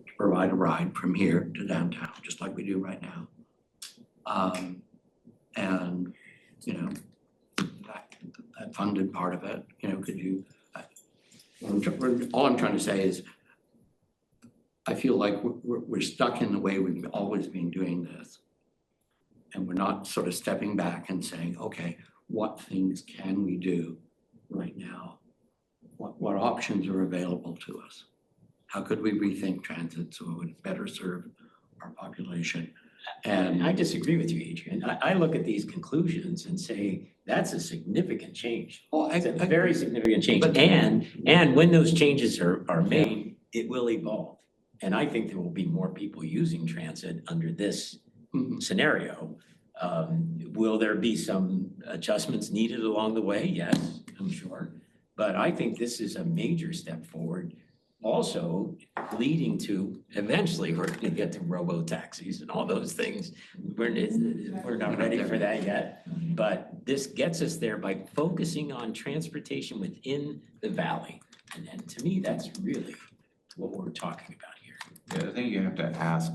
to provide a ride from here to downtown, just like we do right now. And, you know, that funded part of it, you know, could you, all I'm trying to say is, I feel like we're stuck in the way we've always been doing this. And we're not sort of stepping back and saying, okay, what things can we do right now? What options are available to us? How could we rethink transit so it would better serve our population? And I disagree with you, Adrian. I look at these conclusions and say, that's a significant change. oh, It's a very significant change. And when those changes are made, it will evolve. And I think there will be more people using transit under this scenario. Will there be some adjustments needed along the way? Yes, I'm sure. But I think this is a major step forward. Also leading to, eventually, we're gonna get to robo-taxis and all those things. We're not ready for that yet. But this gets us there by focusing on transportation within the valley. And to me, that's really what we're talking about here. Yeah, I think you have to ask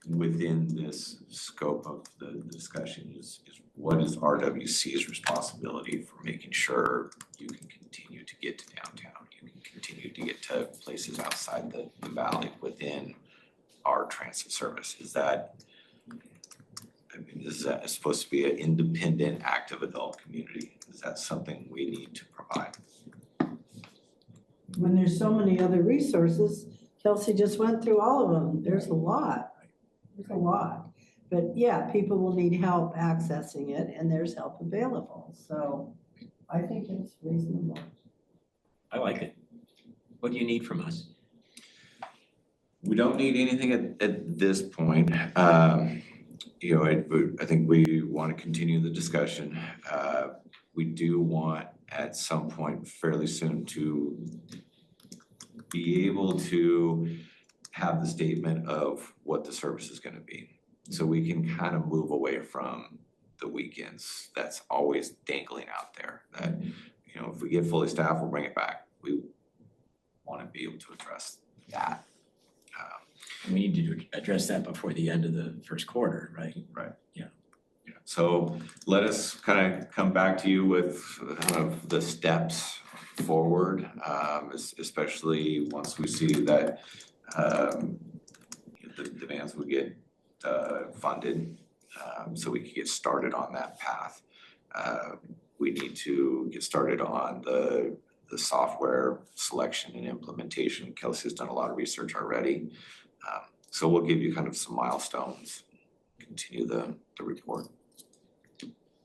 within this scope of the discussion is what is RWC's responsibility for making sure you can continue to get to downtown, you can continue to get to places outside the valley within our transit service? Is that, I mean, is that supposed to be an independent, active adult community? Is that something we need to provide? When there's so many other resources, Kelsey just went through all of them. There's a lot. There's a lot. But yeah, people will need help accessing it and there's help available. So I think it's reasonable. I like it. What do you need from us? We don't need anything at this point. You know, I think we want to continue the discussion. We do want at some point fairly soon to be able to have the statement of what the service is going to be. So we can kind of move away from the weekends. That's always dangling out there. That, you know, if we get fully staffed, we'll bring it back. We want to be able to address that. We need to address that before the end of the first quarter, right? Right. Yeah. Yeah. So let us kind of come back to you with kind of the steps forward, especially once we see that the vans would get funded, so we can get started on that path. We need to get started on the software selection and implementation. Kelsey's done a lot of research already. So we'll give you kind of some milestones, continue the report.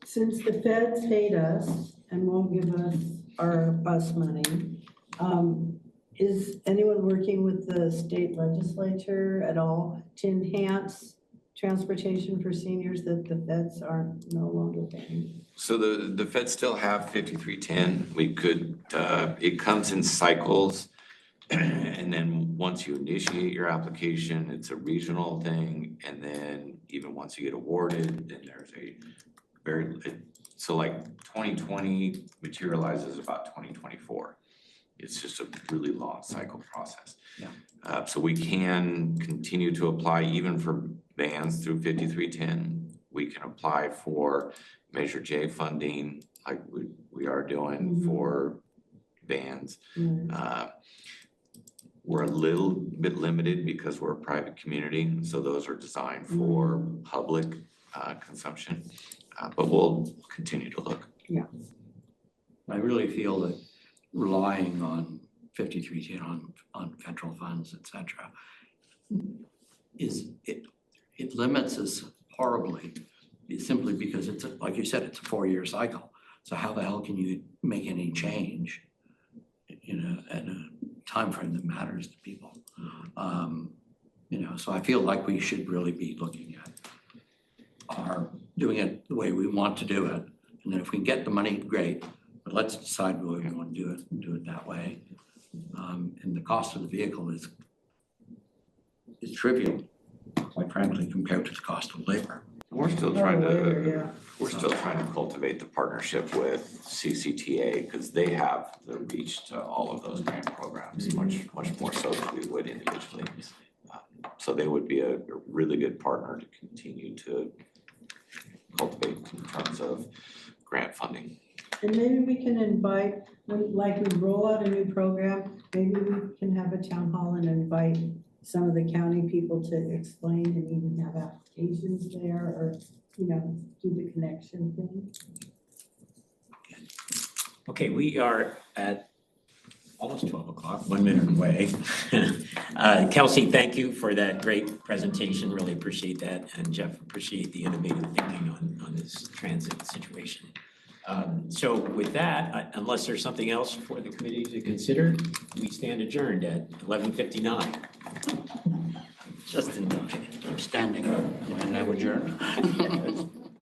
Since the feds hate us and won't give us our bus money, is anyone working with the state legislature at all to enhance transportation for seniors that the feds aren't no longer paying? So the feds still have 5310. We could, it comes in cycles. And then once you initiate your application, it's a regional thing. And then even once you get awarded, then there's so like 2020 materializes about 2024. It's just a really long cycle process. Yeah. So we can continue to apply even for vans through 5310. We can apply for Measure J funding like we are doing for vans. We're a little bit limited because we're a private community, so those are designed for public consumption, but we'll continue to look. Yeah. I really feel that relying on 5310 on federal funds, et cetera, it limits us horribly, simply because it's like you said, it's a 4-year cycle. So how the hell can you make any change, you know, at a time frame that matters to people? You know, so I feel like we should really be looking at doing it the way we want to do it. And then if we can get the money, great, but let's decide whether we want to do it and do it that way. And the cost of the vehicle is trivial, quite frankly, compared to the cost of labor. We're still trying to cultivate the partnership with CCTA because they have the reach to all of those grant programs much more so than we would individually. So they would be a really good partner to continue to cultivate in terms of grant funding. And maybe we can invite, like we roll out a new program, maybe we can have a town hall and invite some of the county people to explain and even have applications there or, you know, do the connection thing. Okay, we are at almost 12 o'clock, 1 minute away. Kelsey, thank you for that great presentation. Really appreciate that. And Jeff, appreciate the innovative thinking on this transit situation. So with that, unless there's something else for the committee to consider, we stand adjourned at 11:59. Just in time. I'm standing and I adjourn.